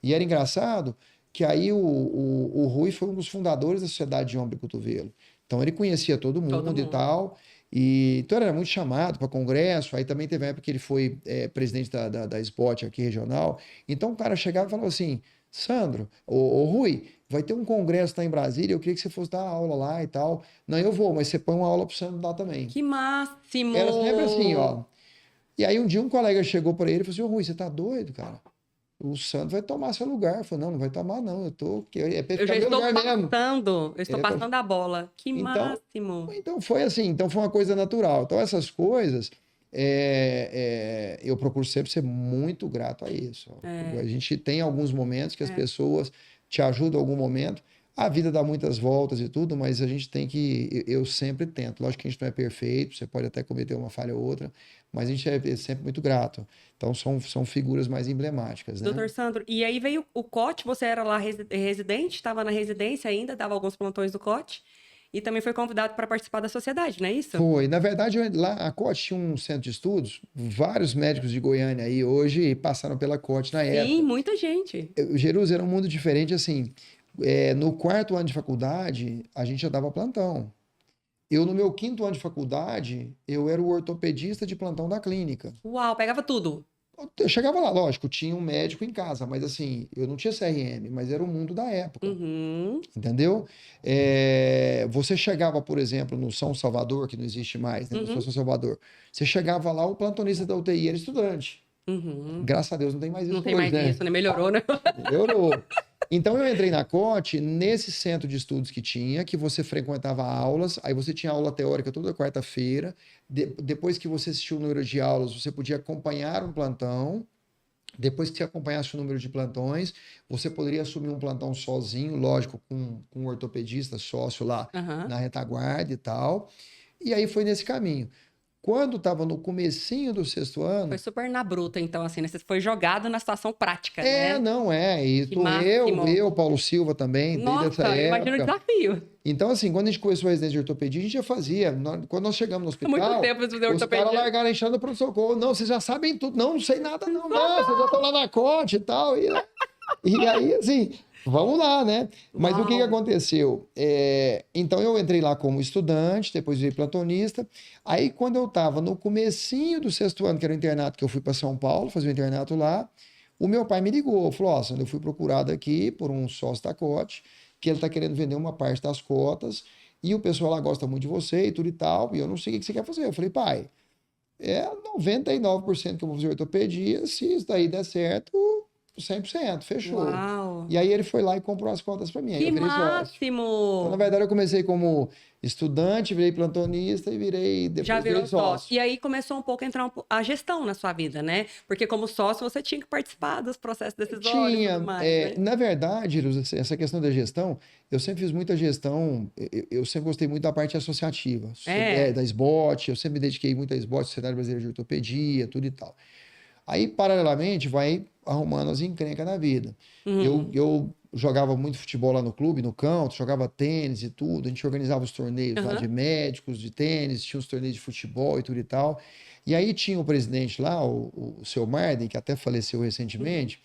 E era engraçado que aí o Rui foi um dos fundadores da Sociedade de Ombro e Cotovelo. Então ele conhecia todo mundo e tal. E, então ele era muito chamado para congresso. Aí também teve uma época que ele foi presidente da SBOT aqui regional. Então o cara chegava e falava assim: Sandro, ô Rui, vai ter um congresso lá em Brasília, eu queria que você fosse dar aula lá e tal. Não, eu vou, mas você põe uma aula pro Sandro dar também. Que máximo! Era sempre assim, ó. E aí um dia um colega chegou para ele e falou assim: ô Rui, você tá doido, cara? O Sandro vai tomar seu lugar. Eu falei: não vai tomar não, eu tô... É pra Eu já estou mesmo. passando, eu estou passando a bola. Que máximo! Então foi assim, então foi uma coisa natural. Então essas coisas, eu procuro sempre ser muito grato a isso. A gente tem alguns momentos que as pessoas te ajudam em algum momento. A vida dá muitas voltas e tudo, mas a gente tem que... Eu sempre tento. Lógico que a gente não é perfeito, você pode até cometer uma falha ou outra, mas a gente é sempre muito grato. Então, são figuras mais emblemáticas, né? Doutor Sandro, e aí veio o COT, você era lá residente, estava na residência ainda, dava alguns plantões do COT, e também foi convidado para participar da sociedade, não é isso? Foi. Na verdade, lá a COT tinha um centro de estudos, vários médicos de Goiânia aí hoje passaram pela COT na época. Sim, muita gente. Jerusalém era um mundo diferente, assim... no 4º ano de faculdade, a gente já dava plantão. No meu 5º ano de faculdade, eu era o ortopedista de plantão da clínica. Uau, pegava tudo. Eu chegava lá, lógico, tinha um médico em casa, mas assim, eu não tinha CRM, mas era o mundo da época. Entendeu? Você chegava, por exemplo, no São Salvador, que não existe mais, né? No São Salvador. Você chegava lá, o plantonista da UTI era estudante. Graças a Deus não tem mais isso. Não tem mais isso, né? Melhorou, né? Melhorou. Então eu entrei na COT nesse centro de estudos que tinha, que você frequentava aulas, aí você tinha aula teórica toda quarta-feira, depois que você assistiu o número de aulas, você podia acompanhar um plantão, depois que você acompanhasse o número de plantões, você poderia assumir um plantão sozinho, lógico, com um ortopedista sócio lá na retaguarda e tal, e aí foi nesse caminho. Quando estava no comecinho do 6º ano... Foi super na bruta, então, assim, né? Você foi jogado na situação prática, né? Não é. E eu, Paulo Silva também, Nossa, desde essa época. Imagina o desafio. Então, assim, quando a gente começou a residência de ortopedia, a gente já fazia. Quando nós chegamos no hospital, muito tempo de fazer os caras largaram a enxada do pronto-socorro. Não, vocês já sabem tudo. Não sei nada, não. Vocês já estão lá na COT e tal. E aí, assim... Vamos lá, né? Mas o que aconteceu? Então, eu entrei lá como estudante, depois virei plantonista. Aí, quando eu estava no comecinho do 6º ano, que era o internato, que eu fui para São Paulo, fazer o internato lá, o meu pai me ligou, falou: ó, Sandro, eu fui procurado aqui por um sócio da COT, que ele está querendo vender uma parte das cotas, e o pessoal lá gosta muito de você e tudo e tal, e eu não sei o que você quer fazer. Eu falei: pai, 99% que eu vou fazer ortopedia, se isso daí der certo... 100%, fechou. Uau. E aí ele foi lá e comprou as cotas para mim. Que máximo! Então, na verdade, eu comecei como estudante, virei plantonista e depois já virou sócio. E aí começou um pouco a entrar a gestão na sua vida, né? Porque como sócio você tinha que participar dos processos decisórios e tudo mais, né? Na verdade, essa questão da gestão, eu sempre fiz muita gestão, eu sempre gostei muito da parte associativa, da SBOT, eu sempre me dediquei muito à SBOT, Sociedade Brasileira de Ortopedia, tudo e tal. Aí, paralelamente, vai arrumando as encrencas na vida. Eu jogava muito futebol lá no clube, no canto, jogava tênis e tudo. A gente organizava os torneios lá de médicos, de tênis, tinha os torneios de futebol e tudo e tal. E aí tinha o presidente lá, o seu Marden, que até faleceu recentemente,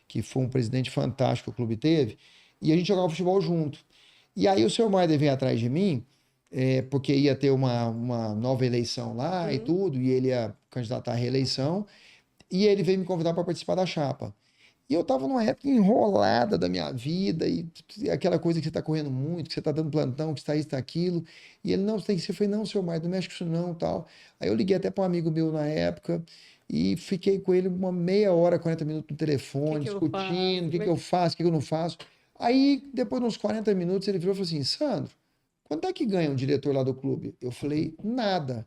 que foi um presidente fantástico que o clube teve, e a gente jogava futebol junto. E aí o seu Marden veio atrás de mim, porque ia ter uma nova eleição lá e tudo, e ele ia candidatar à reeleição. E ele veio me convidar para participar da chapa. E eu estava numa época enrolada da minha vida, e aquela coisa que você está correndo muito, que você está dando plantão, que está isso, está aquilo. E ele: não, você tem que ser. Eu falei: não, senhor Mário, não mexe com isso não, tal. Aí eu liguei até para um amigo meu na época, e fiquei com ele uma meia hora, 40 minutos no telefone, discutindo, o que eu faço, o que eu não faço. Aí, depois de uns 40 minutos, ele virou e falou assim, Sandro, quanto é que ganha um diretor lá do clube? Eu falei, nada.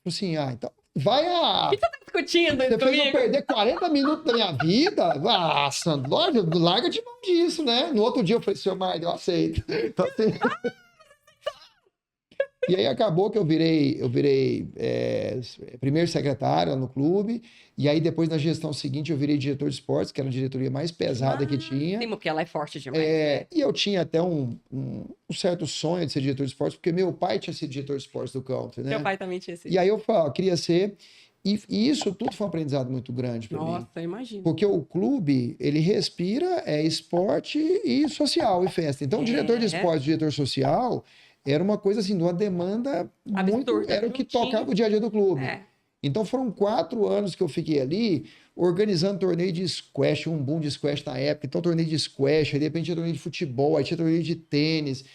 Ele falou assim, então vai O que você tá discutindo Você isso fez eu comigo? perder 40 minutos da minha vida? Ah, Sandro, larga de mão disso, né? No outro dia eu falei, seu Marco, eu aceito. Então, assim... E aí acabou que eu virei primeiro secretário lá no clube, e aí depois na gestão seguinte eu virei diretor de esportes, que era a diretoria mais pesada que tinha. Sim, porque ela é forte demais. Né? E eu tinha até um certo sonho de ser diretor de esportes, porque meu pai tinha sido diretor de esportes do country, né? Meu pai também tinha sido. E aí eu queria ser, e isso tudo foi um aprendizado muito grande para mim. Nossa, eu imagino. Porque o clube, ele respira esporte e social e festa. Então, o diretor de esporte, diretor social, era uma coisa assim, de uma demanda absurda, muito... Era o que tocava o dia a dia do clube. Então, foram 4 anos que eu fiquei ali, organizando torneio de squash, um boom de squash na época. Então, torneio de squash, aí de repente tinha torneio de futebol, aí tinha torneio de tênis,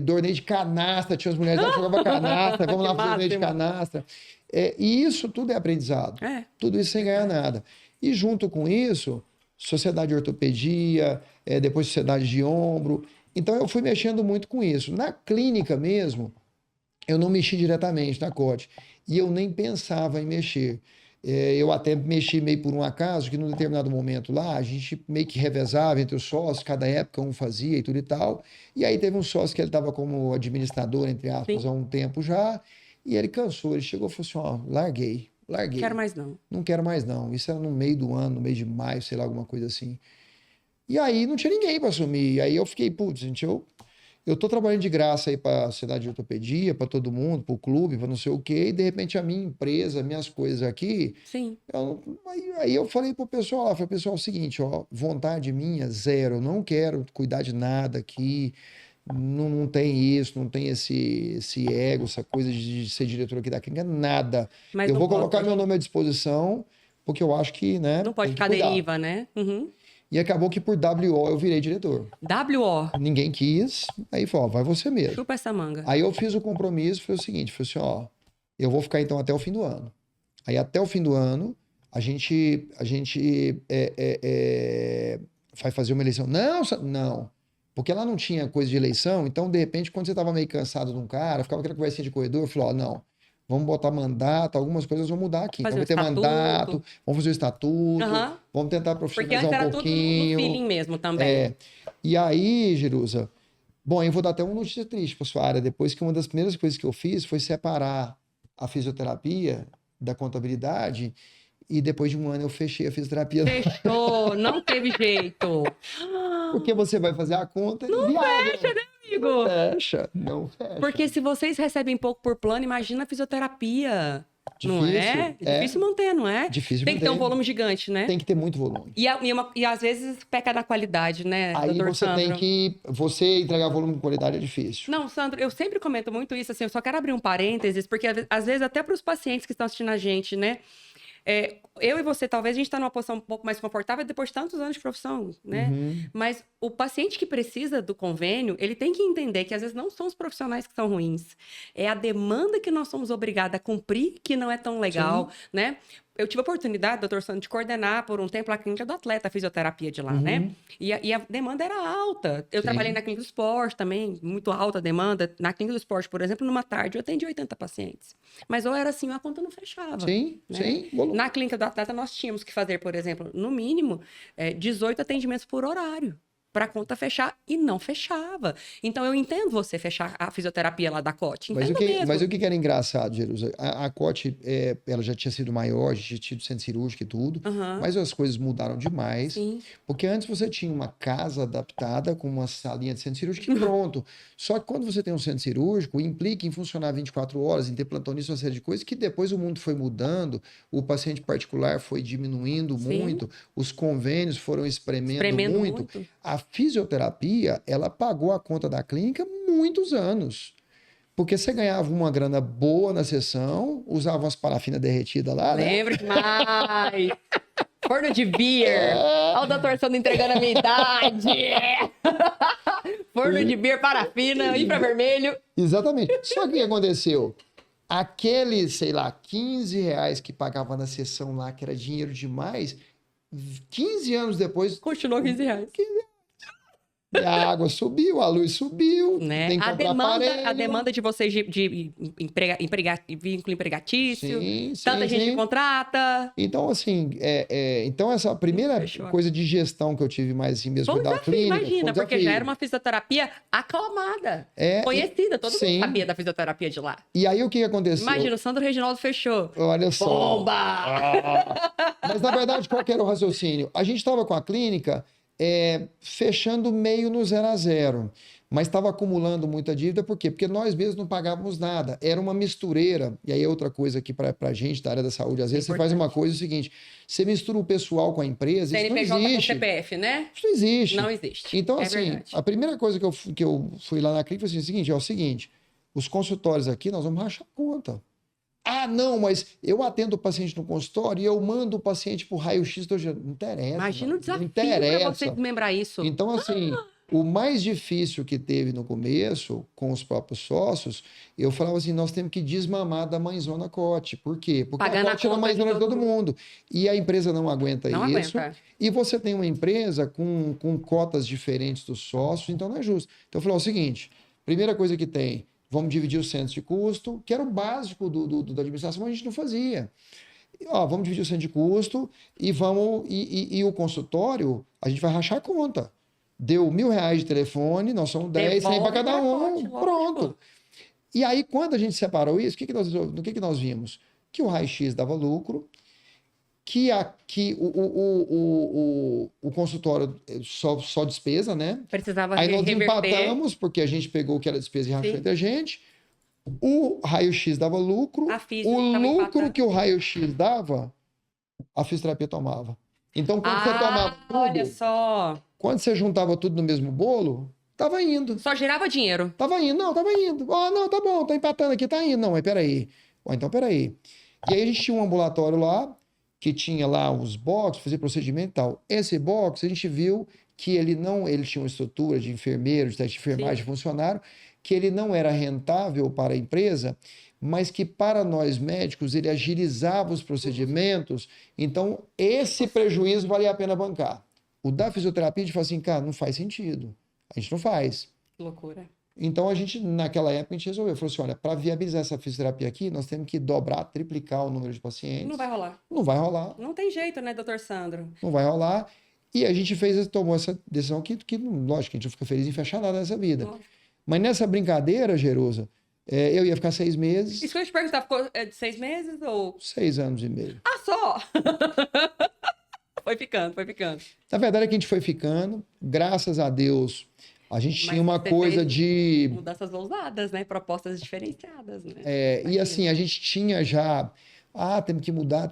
torneio de canastra, tinha as mulheres lá que jogavam canastra, vamos lá fazer torneio de canastra. E isso tudo é aprendizado. Tudo isso sem ganhar nada. E junto com isso, sociedade de ortopedia, depois sociedade de ombro. Então eu fui mexendo muito com isso. Na clínica mesmo, eu não mexi diretamente na COT. E eu nem pensava em mexer. Eu até mexi meio por um acaso, que num determinado momento lá, a gente meio que revezava entre os sócios, cada época um fazia e tudo e tal. E aí teve um sócio que ele estava como administrador, entre aspas, há um tempo já. E ele cansou, ele chegou e falou assim, larguei. Não quero mais não. Não quero mais não. Isso era no meio do ano, no mês de maio, sei lá, alguma coisa assim. E aí não tinha ninguém para assumir. E aí eu fiquei, putz, gente, eu tô trabalhando de graça aí para a sociedade de ortopedia, para todo mundo, para o clube, para não sei o quê, e de repente a minha empresa, minhas coisas aqui... Sim. Aí eu falei pro pessoal lá, pessoal, é o seguinte, vontade minha, zero, eu não quero cuidar de nada aqui, não tem isso, não tem esse ego, essa coisa de ser diretor aqui da clínica, nada. Mas eu vou colocar meu nome à disposição, porque eu acho que, né... Não pode ficar deriva, né? E acabou que por WO eu virei diretor. WO? Ninguém quis, aí falou, vai você mesmo. Chupa essa manga. Aí eu fiz o compromisso, foi o seguinte, falei assim, eu vou ficar então até o fim do ano. Aí até o fim do ano, a gente vai fazer uma eleição. Não. Porque lá não tinha coisa de eleição, então, de repente, quando você estava meio cansado de um cara, ficava aquela conversinha de corredor, eu falei, não, vamos botar mandato, algumas coisas vão mudar aqui. Então, vai ter mandato, vamos fazer o estatuto, vamos tentar profissionalizar um pouquinho. Porque antes era tudo no feeling mesmo também. E aí, Jerusa, bom, eu vou dar até uma notícia triste para sua área, depois que uma das primeiras coisas que eu fiz foi separar a fisioterapia da contabilidade, e depois de um ano eu fechei a fisioterapia. Fechou, não teve jeito. Porque você vai fazer a conta e não fecha, né, amigo? Não fecha. Porque se vocês recebem pouco por plano, imagina a fisioterapia. Difícil, não é? Difícil manter, não é? Difícil Tem manter. que ter um volume gigante, né? Tem que ter muito volume. E às vezes peca na qualidade, né, aí doutor você Sandro? tem que... Você entregar volume de qualidade é difícil. Não, Sandro, eu sempre comento muito isso, assim, eu só quero abrir um parênteses, porque às vezes até para os pacientes que estão assistindo a gente, né? Eu e você, talvez a gente está numa posição um pouco mais confortável depois de tantos anos de profissão, né? Mas o paciente que precisa do convênio, ele tem que entender que às vezes não são os profissionais que são ruins. É a demanda que nós somos obrigados a cumprir que não é tão legal, né? Eu tive a oportunidade, doutor Sandro, de coordenar por um tempo a clínica do atleta, a fisioterapia de lá, né? E a demanda era alta. Eu trabalhei na clínica do esporte também, muito alta a demanda. Na clínica do esporte, por exemplo, numa tarde eu atendi 80 pacientes. Mas ou era assim, a conta não fechava. Sim. Na clínica do atleta nós tínhamos que fazer, por exemplo, no mínimo, 18 atendimentos por horário, para a conta fechar, e não fechava. Então, eu entendo você fechar a fisioterapia lá da COT. Mas o que era engraçado, Jerusa? A COT, ela já tinha sido maior, já tinha tido centro cirúrgico e tudo, mas as coisas mudaram demais. Sim. Porque antes você tinha uma casa adaptada com uma salinha de centro cirúrgico e pronto. Só que quando você tem um centro cirúrgico, implica em funcionar 24 horas, em ter plantonista, uma série de coisas, que depois o mundo foi mudando, o paciente particular foi diminuindo muito, os convênios foram espremendo muito. A fisioterapia, ela pagou a conta da clínica muitos anos. Porque você ganhava uma grana boa na sessão, usava umas parafinas derretidas lá, Lembro demais! Forno de beer! Olha o doutor Sandro entregando a minha idade! Forno de beer, parafina, infravermelho. Exatamente. Só que o que aconteceu? Aqueles, sei lá, 15 reais que pagava na sessão lá, que era dinheiro demais, 15 anos depois... Continuou 15 reais. E a água subiu, a luz subiu, Né? tem que comprar A aparelho. demanda de vocês de vínculo empregatício, Sim, tanta gente sim. que contrata. Então, assim, então essa primeira Fechou. coisa de gestão que eu tive mais assim mesmo, Foi um da desafio, clínica, foi um imagina, porque já desafio. era uma fisioterapia aclamada, É, conhecida, todo sim. mundo sabia da fisioterapia de lá. E aí o que aconteceu? Imagina, o Sandro Reginaldo fechou. Olha só. Bomba! Mas na verdade, qual que era o raciocínio? A gente estava com a clínica fechando meio no 0 a 0, mas estava acumulando muita dívida, por quê? Porque nós mesmos não pagávamos nada. Era uma mistureira, e aí é outra coisa aqui para a gente da área da saúde. Às vezes você faz uma coisa, é o seguinte, você mistura o pessoal com a empresa, isso não CNPJ com existe. CPF, né? Isso não existe. Não existe. Então, É assim, verdade. a primeira coisa que eu fui lá na clínica foi assim, é o seguinte, os consultórios aqui, nós vamos rachar a conta. Ah, não, mas eu atendo o paciente no consultório e eu mando o paciente para o raio-x. Não interessa. Imagina o não desafio interessa. para você desmembrar isso. Então, assim, o mais difícil que teve no começo, com os próprios sócios, eu falava assim, nós temos que desmamar da mãezona Cote. Por quê? Porque Pagando a Cote é a mãezona de todo mundo. E a empresa não aguenta Não isso. aguenta. E você tem uma empresa com cotas diferentes dos sócios, então não é justo. Então eu falei, o seguinte, primeira coisa que tem, vamos dividir os centros de custo, que era o básico da administração, mas a gente não fazia. Vamos dividir o centro de custo e e o consultório, a gente vai rachar a conta. Deu R$1.000 de telefone, nós somos 10, 100 para cada um. Pronto. E aí, quando a gente separou isso, no que nós vimos? Que o raio-x dava lucro, que o consultório só despesa, né? Precisava Aí nós reverter. empatamos, porque a gente pegou o que era despesa e rachou entre a gente. O raio-x dava lucro. O lucro que o raio-x dava, a fisioterapia tomava. Então, quando você tomava tudo... Olha só. Quando você juntava tudo no mesmo bolo, tava indo. Só girava dinheiro. Tava indo. Não, tava indo. Não, tá bom, tá empatando aqui, tá indo. Não, mas peraí. Então, peraí. E aí a gente tinha um ambulatório lá, que tinha lá os boxes, fazia procedimento e tal. Esse box, a gente viu que ele tinha uma estrutura de enfermeiro, de teste de enfermagem, de funcionário, que ele não era rentável para a empresa, mas que para nós médicos ele agilizava os procedimentos, então esse prejuízo valia a pena bancar. O da fisioterapia, a gente falou assim, cara, não faz sentido. A gente não faz. Que loucura. Então, naquela época, a gente resolveu. Falou assim, olha, para viabilizar essa fisioterapia aqui, nós temos que dobrar, triplicar o número de pacientes. Não vai rolar. Não vai rolar. Não tem jeito, né, doutor Sandro? Não vai rolar. E a gente tomou essa decisão que lógico, a gente não fica feliz em fechar nada nessa vida. Lógico. Mas nessa brincadeira, Jerusa, eu ia ficar 6 meses. Isso que eu te perguntar, ficou de 6 meses ou... 6 anos e meio. Ah, só! Foi ficando. Na verdade é que a gente foi ficando, graças a Deus, a gente tinha uma coisa de... Mudanças ousadas, né? Propostas diferenciadas, né? E assim, a gente tinha já... temos que mudar.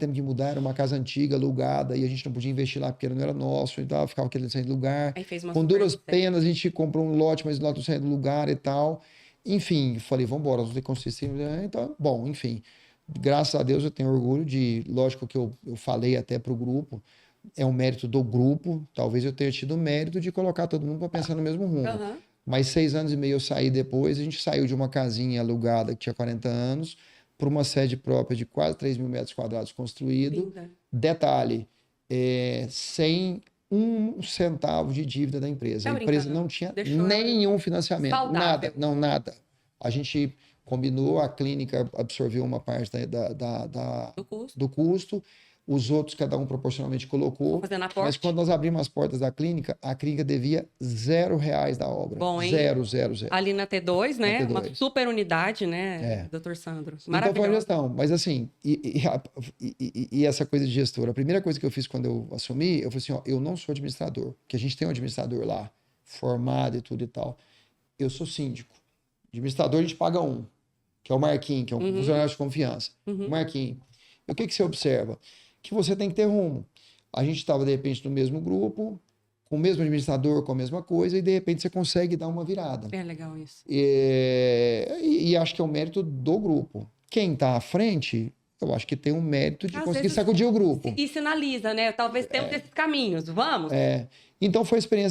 Era uma casa antiga, alugada, e a gente não podia investir lá porque não era nosso, então ficava querendo sair do lugar. Aí fez uma Com super duras penas, a gente comprou um lote, mas o lote não saiu do lugar e tal. Enfim, falei, vamos embora, vamos ter consistência. Então, bom, enfim. Graças a Deus eu tenho orgulho lógico que eu falei até para o grupo, é um mérito do grupo, talvez eu tenha tido o mérito de colocar todo mundo para pensar no mesmo rumo. Uhum. Mas 6 anos e meio eu saí depois, a gente saiu de uma casinha alugada que tinha 40 anos, para uma sede própria de quase 3 mil metros quadrados construído. Linda. Detalhe, sem um centavo de dívida da empresa. Tá A empresa brincando. não tinha Deixou nenhum financiamento. saudável. Nada. A gente combinou, a clínica absorveu uma parte do custo, os outros, cada um proporcionalmente colocou. Fazendo aporte. Mas quando nós abrimos as portas da clínica, a clínica devia R$0 da obra. Bom, hein? Zero. Ali na T2, né? Na T2. Uma super unidade, né, doutor Sandro? Então foi a Maravilhoso. gestão. Mas assim, e essa coisa de gestor, a primeira coisa que eu fiz quando eu assumi, eu falei assim, eu não sou administrador, porque a gente tem um administrador lá, formado e tudo e tal. Eu sou síndico. Administrador a gente paga que é o Marquinhos, que é um funcionário de confiança. Marquinhos. E o que você observa? Que você tem que ter rumo. A gente estava, de repente, no mesmo grupo, com o mesmo administrador, com a mesma coisa, e de repente você consegue dar uma virada. É legal isso. E acho que é um mérito do grupo. Quem está à frente, eu acho que tem um mérito de conseguir sacudir o grupo. E sinaliza, né? Talvez temos esses caminhos. Vamos? Então foi a primeira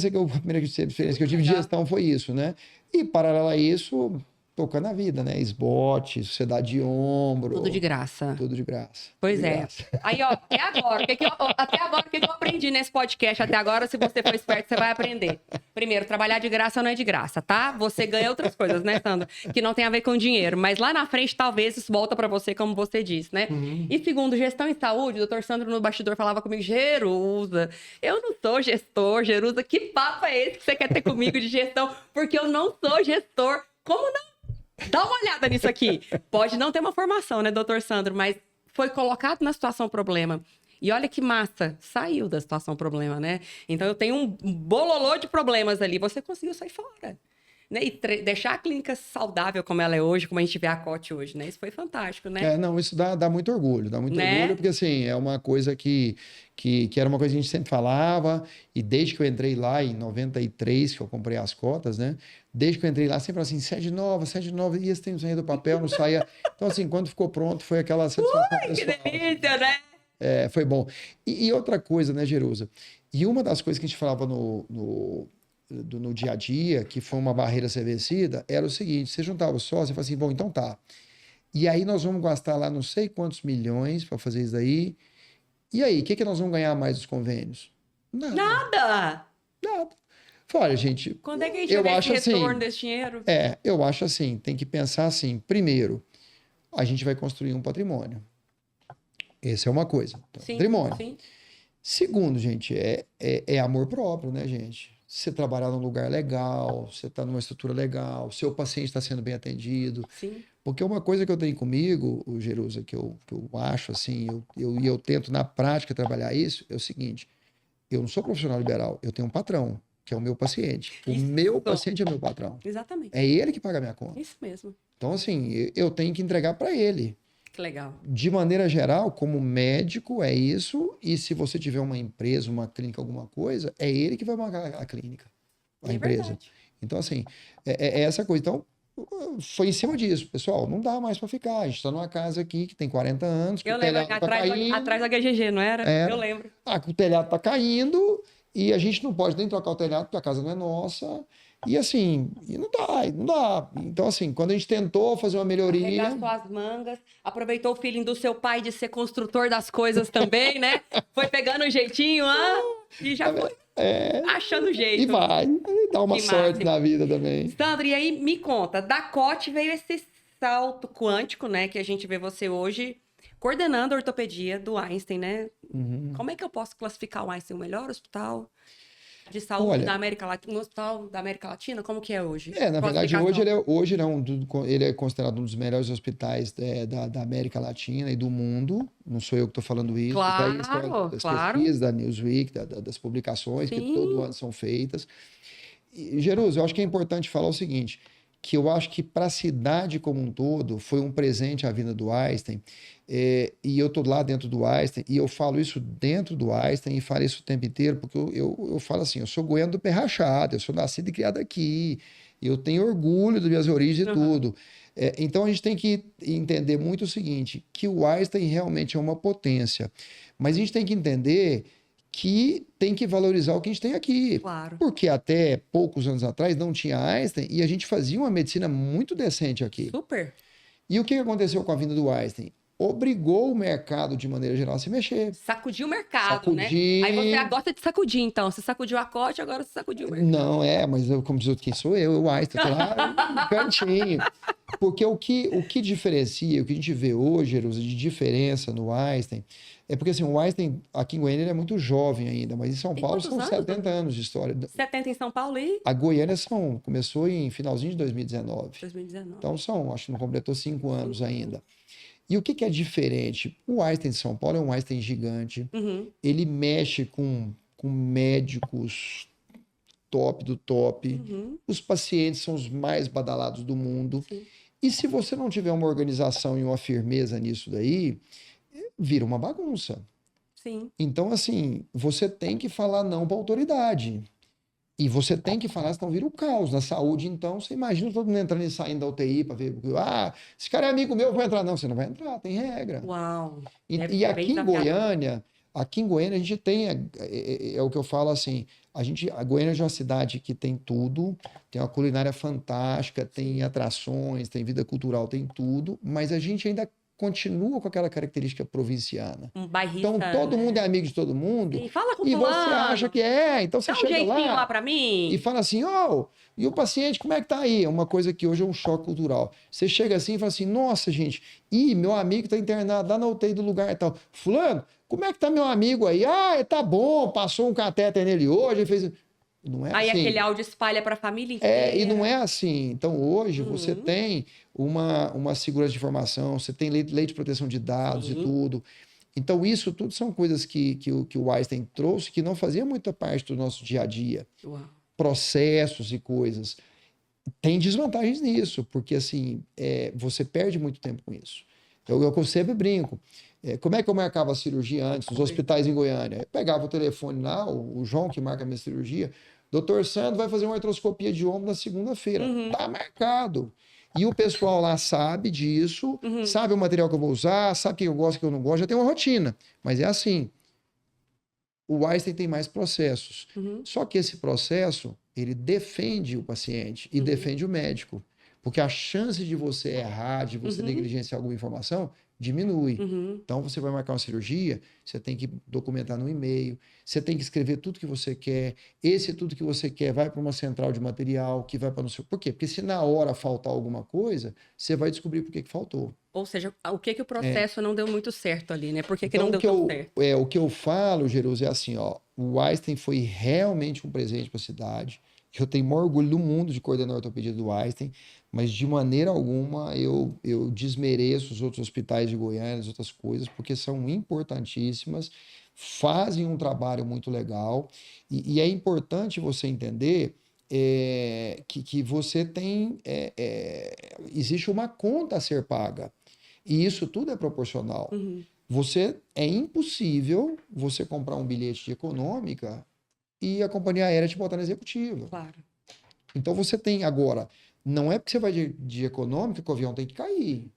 experiência que eu tive de gestão foi isso, né? E paralelo a isso, tocando a vida, né? Esbote, sociedade de ombro. Tudo de graça. Tudo de graça. Pois de é. graça. Aí, ó, até agora, o que eu aprendi nesse podcast até agora, se você for esperto, você vai aprender. Primeiro, trabalhar de graça não é de graça, tá? Você ganha outras coisas, né, Sandra? Que não tem a ver com dinheiro. Mas lá na frente, talvez, isso volta pra você, como você disse, né? E segundo, gestão em saúde, o doutor Sandro no bastidor falava comigo, Jerusa, eu não sou gestor, Jerusa, que papo é esse que você quer ter comigo de gestão? Porque eu não sou gestor. Como não? Dá uma olhada nisso aqui. Pode não ter uma formação, né, doutor Sandro? Mas foi colocado na situação problema. E olha que massa, saiu da situação problema, né? Então eu tenho um bololô de problemas ali. Você conseguiu sair fora. Né? E deixar a clínica saudável como ela é hoje, como a gente vê a COT hoje, né? Isso foi fantástico, né? Não, isso dá muito orgulho. Dá muito Né? orgulho, porque assim, é uma coisa que era uma coisa que a gente sempre falava, e desde que eu entrei lá em 93, que eu comprei as cotas, né? Desde que eu entrei lá, sempre assim, sede nova, e esse tem saído do papel, não saía. Então, assim, quando ficou pronto, foi aquela satisfação pessoal. Que delícia, né? Foi bom. E outra coisa, né, Jerusa? E uma das coisas que a gente falava no dia a dia, que foi uma barreira a ser vencida, era o seguinte: você juntava o sócio e falava assim, bom, então tá. E aí nós vamos gastar lá não sei quantos milhões para fazer isso aí. E aí, o que nós vamos ganhar mais dos convênios? Nada! Olha, gente, quando é que a gente vai ver esse retorno desse dinheiro? Eu acho assim, tem que pensar assim, primeiro, a gente vai construir um patrimônio. Essa é uma coisa. Sim, patrimônio. Sim. Segundo, gente, é amor próprio, né, gente? Você trabalhar num lugar legal, você está numa estrutura legal, seu paciente está sendo bem atendido. Sim. Porque uma coisa que eu tenho comigo, o Jerusa, que eu acho assim, eu tento na prática trabalhar isso, é o seguinte: eu não sou profissional liberal, eu tenho um patrão, que é o meu paciente. O meu paciente é meu patrão. Exatamente. É ele que paga a minha conta. Isso mesmo. Então, assim, eu tenho que entregar para ele. Que legal. De maneira geral, como médico, é isso. E se você tiver uma empresa, uma clínica, alguma coisa, é ele que vai bancar a clínica, a empresa. Verdade. Então, assim, é essa coisa. Então, foi em cima disso. Pessoal, não dá mais para ficar. A gente está numa casa aqui que tem 40 anos. Que eu lembro, atrás da HGG, não era? Eu lembro. Que o telhado está caindo e a gente não pode nem trocar o telhado porque a casa não é nossa. E assim, não dá. Então, assim, quando a gente tentou fazer uma melhoria... Arregaçou as mangas, aproveitou o feeling do seu pai de ser construtor das coisas também, né? Foi pegando um jeitinho, e já foi achando jeito. E vai, dá uma sorte na vida também. Sandra, e aí me conta, da COT veio esse salto quântico, né? Que a gente vê você hoje coordenando a ortopedia do Einstein, né? Uhum. Como é que eu posso classificar o Einstein? O melhor hospital de saúde da América Latina, no hospital da América Latina, como que é hoje? Na verdade, hoje ele é considerado um dos melhores hospitais da América Latina e do mundo. Não sou eu que estou falando isso. Claro, das pesquisas, da Newsweek, das publicações que todo ano são feitas. E, Jerusa, eu acho que é importante falar o seguinte, que eu acho que para a cidade como um todo foi um presente a vinda do Einstein, e eu estou lá dentro do Einstein, e eu falo isso dentro do Einstein, e falo isso o tempo inteiro, porque eu falo assim, eu sou goiano do pé rachado, eu sou nascido e criado aqui, eu tenho orgulho das minhas origens e tudo. Então a gente tem que entender muito o seguinte, que o Einstein realmente é uma potência, mas a gente tem que entender que tem que valorizar o que a gente tem aqui. Claro. Porque até poucos anos atrás não tinha Einstein e a gente fazia uma medicina muito decente aqui. Super. E o que aconteceu com a vinda do Einstein? Obrigou o mercado, de maneira geral, a se mexer. Sacudiu o mercado, né? Aí você gosta de sacudir, então. Você sacudiu a COT, agora você sacudiu o mercado. Não, mas como diz quem sou eu, o Einstein, tô lá no cantinho. Porque o que diferencia, o que a gente vê hoje, Jerusa, de diferença no Einstein, é porque assim, o Einstein, aqui em Goiânia, ele é muito jovem ainda, mas em São Paulo são 70 anos de história. 70 em São Paulo e... A Goiânia começou em finalzinho de 2019. 2019. Então acho que não completou 5 anos ainda. E o que é diferente? O Einstein de São Paulo é um Einstein gigante. Uhum. Ele mexe com médicos top do top. Uhum. Os pacientes são os mais badalados do mundo. Sim. E se você não tiver uma organização e uma firmeza nisso daí, vira uma bagunça. Sim. Então, assim, você tem que falar não para a autoridade. E você tem que falar, senão vira o caos. Na saúde, então, você imagina todo mundo entrando e saindo da UTI para ver. Esse cara é amigo meu, eu vou entrar. Não, você não vai entrar, tem regra. Uau. E aqui em Goiânia, Aqui em Goiânia a gente tem, é o que eu falo assim, a Goiânia é uma cidade que tem tudo, tem uma culinária fantástica, tem atrações, tem vida cultural, tem tudo, mas a gente ainda continua com aquela característica provinciana. Um bairrista. Então todo mundo é amigo de todo mundo. Sim, fala com E fulano. você acha que é, então você Dá um chega jeitinho lá lá pra mim. e fala assim, e o paciente, como é que tá aí? É uma coisa que hoje é um choque cultural. Você chega assim e fala assim, nossa, gente, meu amigo tá internado lá na UTI do lugar e tal. Fulano, como é que tá meu amigo aí? Tá bom, passou um catéter nele hoje, ele fez... Não é Aí assim. aquele áudio espalha pra família inteira. E não é assim. Então, hoje, você tem uma segurança de informação, você tem lei de proteção de dados e tudo. Então, isso tudo são coisas que o Einstein trouxe que não fazia muita parte do nosso dia a dia. Uau. Processos e coisas. Tem desvantagens nisso, porque assim, você perde muito tempo com isso. Eu sempre brinco. Como é que eu marcava a cirurgia antes, nos hospitais em Goiânia? Eu pegava o telefone lá, o João que marca a minha cirurgia, doutor Sandro vai fazer uma artroscopia de ombro na segunda-feira. Tá marcado. E o pessoal lá sabe disso, sabe o material que eu vou usar, sabe o que eu gosto e o que eu não gosto, já tem uma rotina. Mas é assim, o Einstein tem mais processos. Só que esse processo, ele defende o paciente e defende o médico. Porque a chance de você errar, de você negligenciar alguma informação, diminui. Então, você vai marcar uma cirurgia, você tem que documentar no e-mail, você tem que escrever tudo que você quer. Esse tudo que você quer vai para uma central de material, que vai para no seu... Por quê? Porque se na hora faltar alguma coisa, você vai descobrir por que faltou. Ou seja, o que o processo não deu muito certo ali, né? Por que Então, não deu tão certo? O que eu falo, Jerusa, é assim, o Einstein foi realmente um presente para a cidade. Eu tenho o maior orgulho do mundo de coordenar a ortopedia do Einstein, mas de maneira alguma eu desmereço os outros hospitais de Goiânia, as outras coisas, porque são importantíssimas, fazem um trabalho muito legal, e é importante você entender que você tem... existe uma conta a ser paga, e isso tudo é proporcional. É impossível você comprar um bilhete de econômica e a companhia aérea te botar na executiva. Claro. Então você tem agora, não é porque você vai de econômica que o avião tem que cair.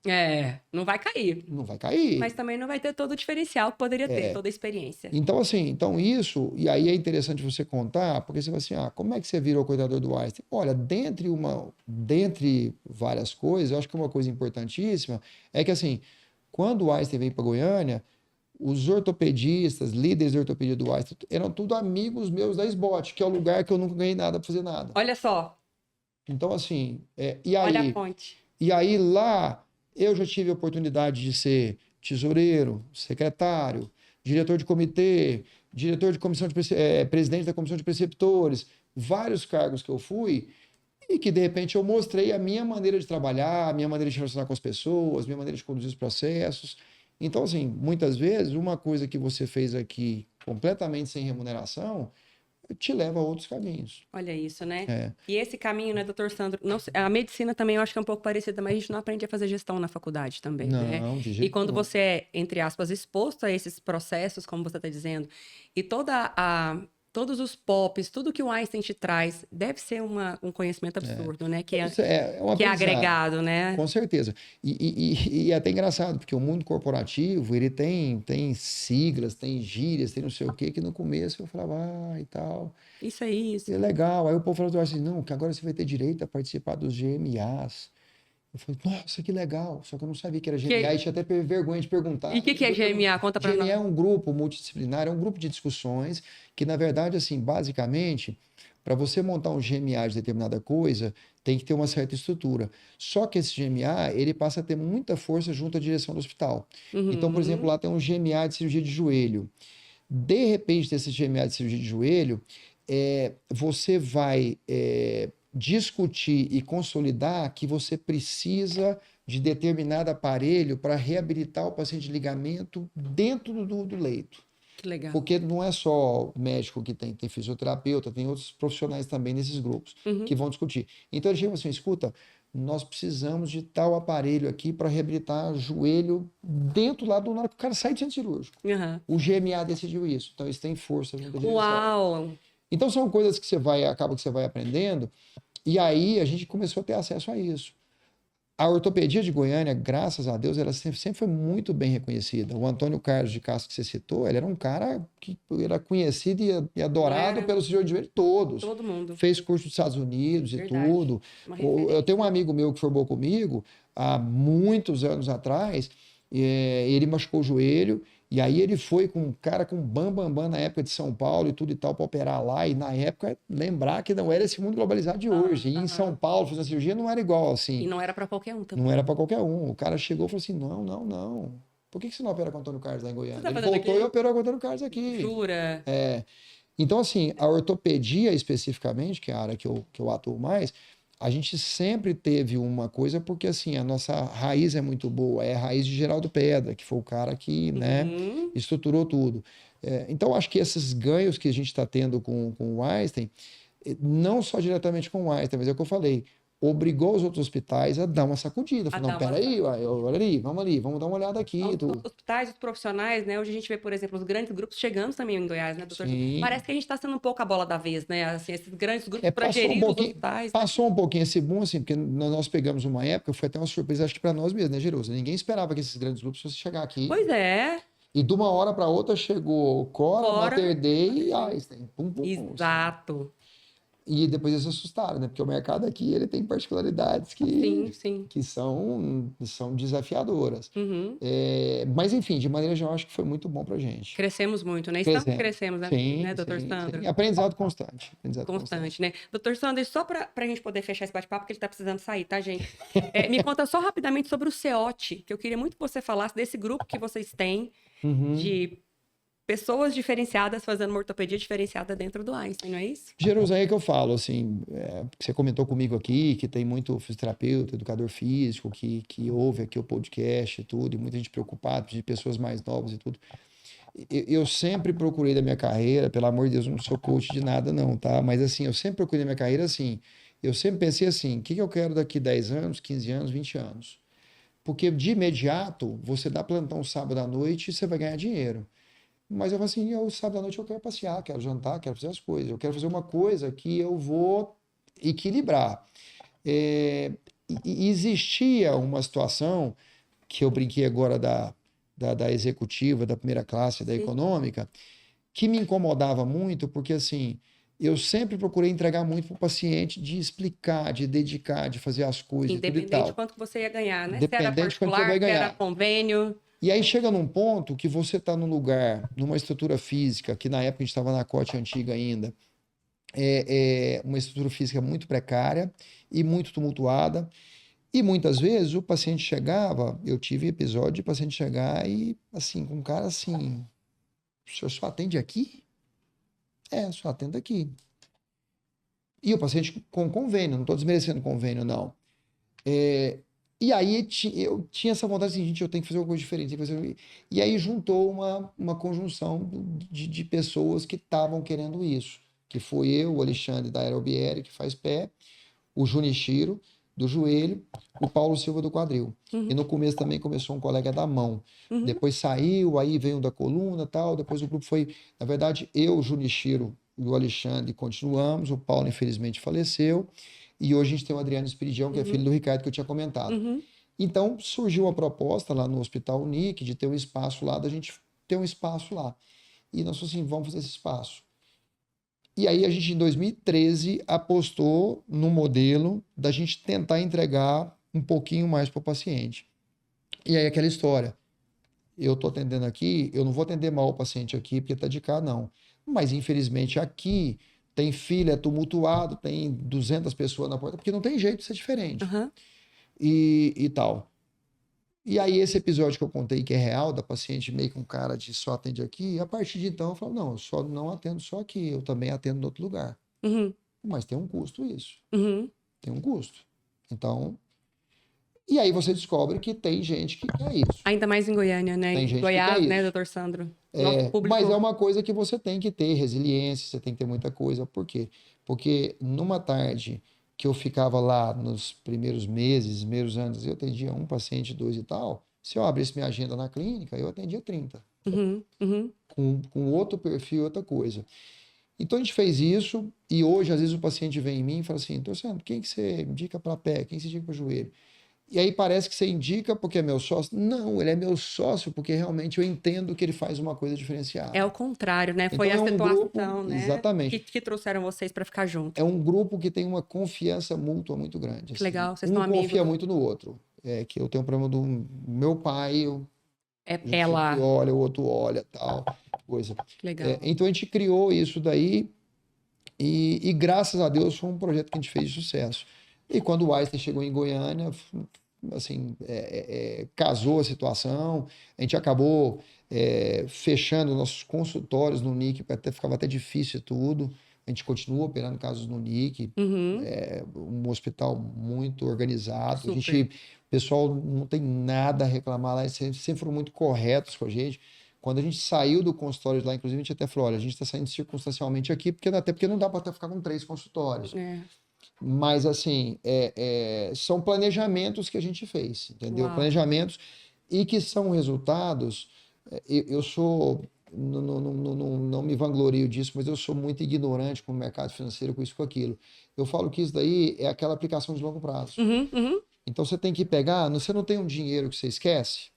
Não vai cair. Não vai cair. Mas também não vai ter todo o diferencial que poderia ter, toda a experiência. Então, assim, isso, e aí é interessante você contar, porque você vai assim, como é que você virou coordenador do Einstein? Olha, dentre várias coisas, eu acho que uma coisa importantíssima é que, assim, quando o Einstein veio para Goiânia, os ortopedistas, líderes de ortopedia do Einstein, eram tudo amigos meus da SBOT, que é o lugar que eu nunca ganhei nada para fazer nada. Olha só. Então, assim, Olha a ponte. E aí lá, eu já tive a oportunidade de ser tesoureiro, secretário, diretor de comitê, diretor de comissão de presidente da comissão de preceptores, vários cargos que eu fui, e que, de repente, eu mostrei a minha maneira de trabalhar, a minha maneira de relacionar com as pessoas, a minha maneira de conduzir os processos. Então, assim, muitas vezes, uma coisa que você fez aqui completamente sem remuneração te leva a outros caminhos. Olha isso, né? E esse caminho, né, doutor Sandro? Não, a medicina também eu acho que é um pouco parecida, mas a gente não aprende a fazer gestão na faculdade também, né? Não, de jeito E quando nenhum. você é, entre aspas, exposto a esses processos, como você está dizendo, e todos os POPs, tudo que o Einstein te traz, deve ser um conhecimento absurdo, né? Que é agregado, né? Com certeza. E é até engraçado, porque o mundo corporativo, ele tem siglas, tem gírias, tem não sei o quê, que no começo eu falava, e tal. Isso é isso. É legal. Aí o povo falou assim, não, que agora você vai ter direito a participar dos GMAs. Eu falei, nossa, que legal. Só que eu não sabia que era GMA e tinha até vergonha de perguntar. E o que é GMA? Conta pra nós. GMA é um grupo multidisciplinar, é um grupo de discussões que, na verdade, assim, basicamente, para você montar um GMA de determinada coisa, tem que ter uma certa estrutura. Só que esse GMA, ele passa a ter muita força junto à direção do hospital. Então, por exemplo, lá tem um GMA de cirurgia de joelho. De repente, desse GMA de cirurgia de joelho, você vai... discutir e consolidar que você precisa de determinado aparelho para reabilitar o paciente de ligamento dentro do leito. Que legal. Porque não é só o médico que tem fisioterapeuta, tem outros profissionais também nesses grupos que vão discutir. Então ele chega assim, escuta, nós precisamos de tal aparelho aqui para reabilitar joelho dentro lá na hora que o cara sai do centro cirúrgico. O GMA decidiu isso, então eles têm força junto à direção. Uau! Então são coisas que acaba que você vai aprendendo, e aí a gente começou a ter acesso a isso. A ortopedia de Goiânia, graças a Deus, ela sempre foi muito bem reconhecida. O Antônio Carlos de Castro que você citou, ele era um cara que era conhecido e adorado pelos cirurgiões de joelho todos. Todo mundo. Fez curso dos Estados Unidos e tudo. Eu tenho um amigo meu que formou comigo há muitos anos atrás, ele machucou o joelho, e aí ele foi com um cara com bam na época de São Paulo e tudo e tal para operar lá, e na época lembrar que não era esse mundo globalizado de hoje, e em São Paulo fazer a cirurgia não era igual assim. E não era para qualquer um também. Não era para qualquer um. O cara chegou e falou assim, não. Por que você não opera com o Antônio Carlos lá em Goiânia? Ele voltou e operou com o Antônio Carlos aqui. Jura? Então assim, a ortopedia especificamente, que é a área que eu atuo mais, a gente sempre teve uma coisa, porque assim, a nossa raiz é muito boa, é a raiz de Geraldo Pedra, que foi o cara que, né, estruturou tudo. Então, acho que esses ganhos que a gente está tendo com o Einstein, não só diretamente com o Einstein, mas é o que eu falei, obrigou os outros hospitais a dar uma sacudida. Falei, não, peraí, olha ali, vamos dar uma olhada aqui. Os hospitais, os profissionais, né? Hoje a gente vê, por exemplo, os grandes grupos chegando também em Goiás, né, doutor? Sim. Parece que a gente está sendo um pouco a bola da vez, né? Assim, esses grandes grupos para gerir os hospitais. Passou um pouquinho esse boom, assim, porque nós pegamos uma época, foi até uma surpresa, acho que para nós mesmos, né, Jerusa? Ninguém esperava que esses grandes grupos fossem chegar aqui. Pois é. E de uma hora para outra chegou Cora, Mater Dei e Einstein. Exato. Assim. E depois eles se assustaram, né? Porque o mercado aqui ele tem particularidades que são desafiadoras. Mas, enfim, de maneira geral, acho que foi muito bom pra gente. Crescemos muito, né? Estamos crescemos, né, doutor Sandro? Sim. Aprendizado constante. Constante, né? Doutor Sandro, só pra gente poder fechar esse bate-papo, porque ele tá precisando sair, tá, gente? Me conta só rapidamente sobre o CEOT, que eu queria muito que você falasse desse grupo que vocês têm de pessoas diferenciadas fazendo uma ortopedia diferenciada dentro do Einstein, não é isso? Jerusalém é que eu falo, assim, você comentou comigo aqui que tem muito fisioterapeuta, educador físico, que ouve aqui o podcast e tudo, e muita gente preocupada, de pessoas mais novas e tudo. Eu sempre procurei da minha carreira, pelo amor de Deus, eu não sou coach de nada não, tá? Mas assim, eu sempre procurei da minha carreira assim, eu sempre pensei assim, o que eu quero daqui 10 anos, 15 anos, 20 anos? Porque de imediato, você dá plantão sábado à noite e você vai ganhar dinheiro. Mas eu falo assim, sábado à noite eu quero passear, quero jantar, quero fazer as coisas. Eu quero fazer uma coisa que eu vou equilibrar. E existia uma situação que eu brinquei agora da executiva, da primeira classe, da econômica, que me incomodava muito, porque assim, eu sempre procurei entregar muito para o paciente de explicar, de dedicar, de fazer as coisas e tudo e tal. Independente de quanto você ia ganhar, né? Independente de quanto você vai ganhar. Se era convênio. E aí chega num ponto que você está num lugar, numa estrutura física, que na época a gente estava na COT antiga ainda, uma estrutura física muito precária e muito tumultuada. E muitas vezes o paciente chegava, eu tive episódio de paciente chegar e, assim, com um cara assim, o senhor só atende aqui? Só atendo aqui. E o paciente com convênio, não estou desmerecendo convênio, não. E aí eu tinha essa vontade assim, gente, eu tenho que fazer alguma coisa diferente. E aí juntou uma conjunção de pessoas que estavam querendo isso. Que foi eu, o Alexandre da Aerobiere, que faz pé, o Junichiro, do joelho, o Paulo Silva do quadril. E no começo também começou um colega da mão. Depois saiu, aí veio da coluna e tal. Depois o grupo foi... Na verdade, eu, o Junichiro e o Alexandre continuamos. O Paulo, infelizmente, faleceu. E hoje a gente tem o Adriano Espiridião, que é filho do Ricardo, que eu tinha comentado. Então, surgiu uma proposta lá no Hospital Unic de ter um espaço lá, da gente ter um espaço lá. E nós falamos assim, vamos fazer esse espaço. E aí a gente, em 2013, apostou no modelo da gente tentar entregar um pouquinho mais para o paciente. E aí aquela história, eu estou atendendo aqui, eu não vou atender mal o paciente aqui, porque está de cá, não. Mas, infelizmente, aqui... Tem fila, é tumultuado, tem 200 pessoas na porta, porque não tem jeito de ser diferente. E tal. E aí, esse episódio que eu contei, que é real, da paciente meio com cara de só atende aqui, a partir de então eu falo, não, eu só não atendo só aqui, eu também atendo em outro lugar. Mas tem um custo isso. Tem um custo. Então... E aí você descobre que tem gente que quer isso. Ainda mais em Goiânia, né? Tem gente Goiás, que quer né, isso. doutor Sandro? Mas é uma coisa que você tem que ter resiliência, você tem que ter muita coisa. Por quê? Porque numa tarde que eu ficava lá nos primeiros meses, primeiros anos, eu atendia um paciente, 2 e tal. Se eu abrisse minha agenda na clínica, eu atendia 30. Com outro perfil, outra coisa. Então a gente fez isso e hoje, às vezes, o paciente vem em mim e fala assim, doutor Sandro, quem que você indica para pé? Quem você indica para joelho? E aí parece que você indica porque é meu sócio. Não, ele é meu sócio porque realmente eu entendo que ele faz uma coisa diferenciada. É o contrário, né? Foi Então a é um grupo, situação, né? exatamente. Que trouxeram vocês para ficar junto. É um grupo que tem uma confiança mútua muito grande. Que legal, vocês Um estão amigos. confia muito no outro. É que eu tenho um problema do meu pai, a gente Ela. sempre olha, o outro olha, tal, coisa. Que legal. Então a gente criou isso daí e graças a Deus foi um projeto que a gente fez de sucesso. E quando o Einstein chegou em Goiânia, assim, casou a situação, a gente acabou fechando nossos consultórios no NIC, ficava até difícil tudo. A gente continua operando casos no NIC, um hospital muito organizado. Super. O pessoal não tem nada a reclamar lá, eles sempre foram muito corretos com a gente. Quando a gente saiu do consultório de lá, inclusive, a gente até falou, olha, a gente está saindo circunstancialmente aqui, até porque não dá para ficar com 3 consultórios. Mas, assim, são planejamentos que a gente fez, entendeu? Uau. Planejamentos e que são resultados. Eu sou, não me vanglorio disso, mas eu sou muito ignorante com o mercado financeiro, com isso, com aquilo. Eu falo que isso daí é aquela aplicação de longo prazo. Então, você tem que pegar, você não tem um dinheiro que você esquece?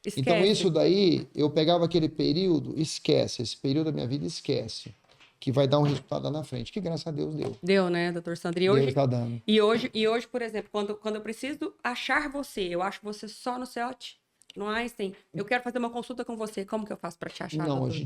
Esquece. Então, isso daí, eu pegava aquele período, esquece, esse período da minha vida, esquece. Que vai dar um resultado lá na frente, que graças a Deus deu. Deu, né, doutor Sandro? Deus tá dando. E hoje, por exemplo, quando eu preciso achar você, eu acho você só no CEOT, no Einstein, eu quero fazer uma consulta com você, como que eu faço para te achar? Não, doutor?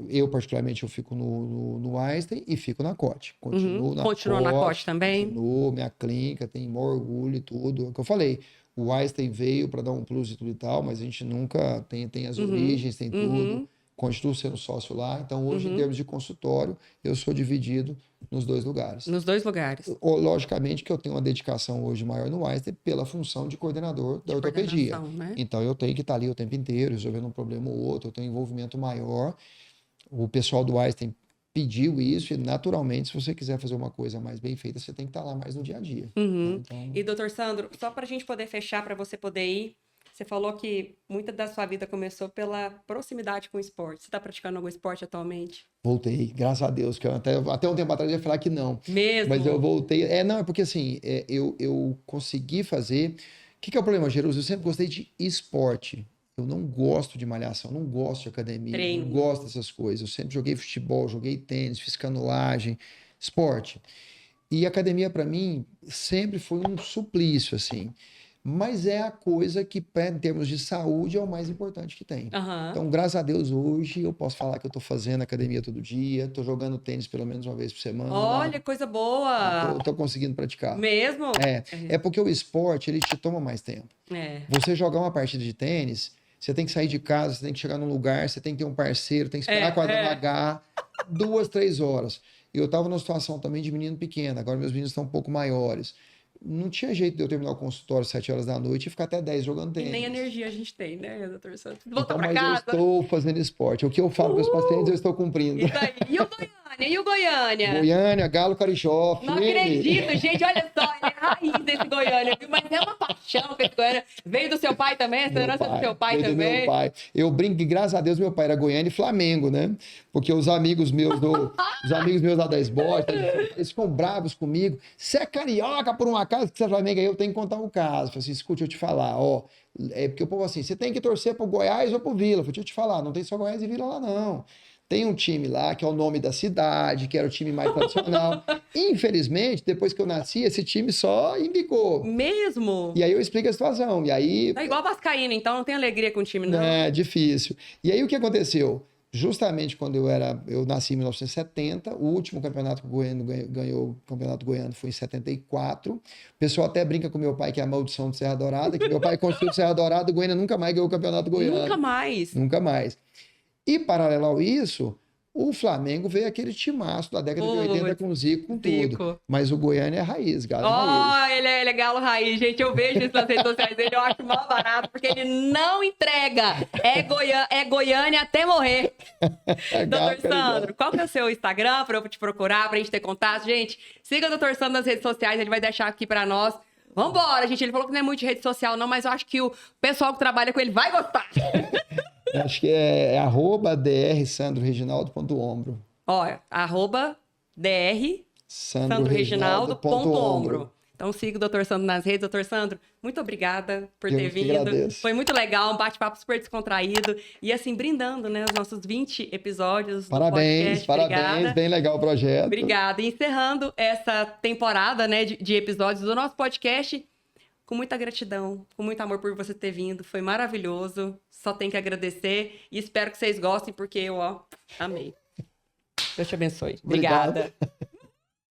eu particularmente, eu fico no Einstein e fico na COT. Continuo na Continua na COT também? Continuo, minha clínica, tem maior orgulho e tudo. É o que eu falei, o Einstein veio para dar um plus e tudo e tal, mas a gente nunca tem as origens, tem tudo. Continuo sendo sócio lá. Então, hoje, em termos de consultório, eu sou dividido nos 2 lugares. Nos 2 lugares. Logicamente que eu tenho uma dedicação hoje maior no Einstein pela função de coordenador da ortopedia. Né? Então, eu tenho que estar ali o tempo inteiro, resolvendo um problema ou outro, eu tenho um envolvimento maior. O pessoal do Einstein pediu isso e, naturalmente, se você quiser fazer uma coisa mais bem feita, você tem que estar lá mais no dia a dia. Então... E, doutor Sandro, só para a gente poder fechar, para você poder ir, você falou que muita da sua vida começou pela proximidade com o esporte. Você está praticando algum esporte atualmente? Voltei, graças a Deus, que eu até um tempo atrás eu ia falar que não. Mesmo? Mas eu voltei. Não, é porque assim, eu consegui fazer. O que é o problema, Jerusalém? Eu sempre gostei de esporte. Eu não gosto de malhação, não gosto de academia, Treino. não gosto dessas coisas. Eu sempre joguei futebol, joguei tênis, fiz canoagem, esporte. E academia, para mim, sempre foi um suplício, assim. Mas é a coisa que, em termos de saúde, é o mais importante que tem. Então, graças a Deus, hoje eu posso falar que eu estou fazendo academia todo dia, estou jogando tênis pelo menos uma vez por semana. Olha, coisa boa! Estou conseguindo praticar. Mesmo? É porque o esporte, ele te toma mais tempo. Você jogar uma partida de tênis, você tem que sair de casa, você tem que chegar num lugar, você tem que ter um parceiro, tem que esperar a quadra vagar 2, 3 horas. Eu estava numa situação também de menino pequeno, agora meus meninos estão um pouco maiores. Não tinha jeito de eu terminar o consultório às 7 horas da noite e ficar até 10 jogando tênis. E nem energia a gente tem, né, doutor Santos? Voltar pra casa. Mas eu estou fazendo esporte. O que eu falo para os pacientes, eu estou cumprindo. Isso aí. E o Goiânia? E o Goiânia? Galo Carixó. Não acredito, gente. Olha só, ele é raiz desse Goiânia, viu? Mas é uma paixão esse Goiânia. Veio do seu pai também? Essa herança do seu pai também? Do meu pai. Eu brinco que, graças a Deus, meu pai era Goiânia e Flamengo, né? Porque os amigos meus lá da Esbórdia, eles ficam bravos comigo. Você é carioca por um acaso que você é Flamengo? Aí eu tenho que contar um caso. Falei assim, escute, eu te falar, ó. Porque o povo assim, você tem que torcer pro Goiás ou pro Vila. Falei, deixa eu te falar, não tem só Goiás e Vila lá, não. Tem um time lá que é o nome da cidade, que era o time mais tradicional. Infelizmente, depois que eu nasci, esse time só embicou. Mesmo? E aí eu explico a situação. E aí... É igual Vascaíno, então não tem alegria com o time, não. É difícil. E aí o que aconteceu? Justamente quando eu nasci em 1970, o último campeonato que o Goiano ganhou, o campeonato goiano, foi em 74. O pessoal até brinca com meu pai que é a maldição de Serra Dourada, que meu pai construiu Serra Dourada, o Goiânia nunca mais ganhou o campeonato goiano. Nunca mais? Nunca mais. E, paralelo a isso, o Flamengo veio aquele timaço da década de 80 com o Zico, com tudo. Mas o Goiânia é raiz, Galo é raiz. Ele é Galo raiz, gente. Eu vejo isso nas redes sociais dele, eu acho mal barato, porque ele não entrega. É Goiânia até morrer. Doutor Sandro, qual que é o seu Instagram para eu te procurar, pra gente ter contato? Gente, siga o Doutor Sandro nas redes sociais, ele vai deixar aqui para nós. Vambora, gente. Ele falou que não é muito de rede social, não, mas eu acho que o pessoal que trabalha com ele vai gostar. Acho que é @drsandroreginaldo.ombro. Ó, @drsandroreginaldo.ombro. Então siga o Dr. Sandro nas redes. Dr. Sandro, muito obrigada por Eu ter que vindo. agradeço. Foi muito legal, um bate-papo super descontraído. E assim, brindando, né, os nossos 20 episódios Parabéns, do podcast. parabéns, Obrigada. bem legal o projeto. Obrigada. E encerrando essa temporada, né, de episódios do nosso podcast, com muita gratidão, com muito amor por você ter vindo. Foi maravilhoso. Só tenho que agradecer. E espero que vocês gostem, porque eu, amei. Deus te abençoe. Obrigado. Obrigada.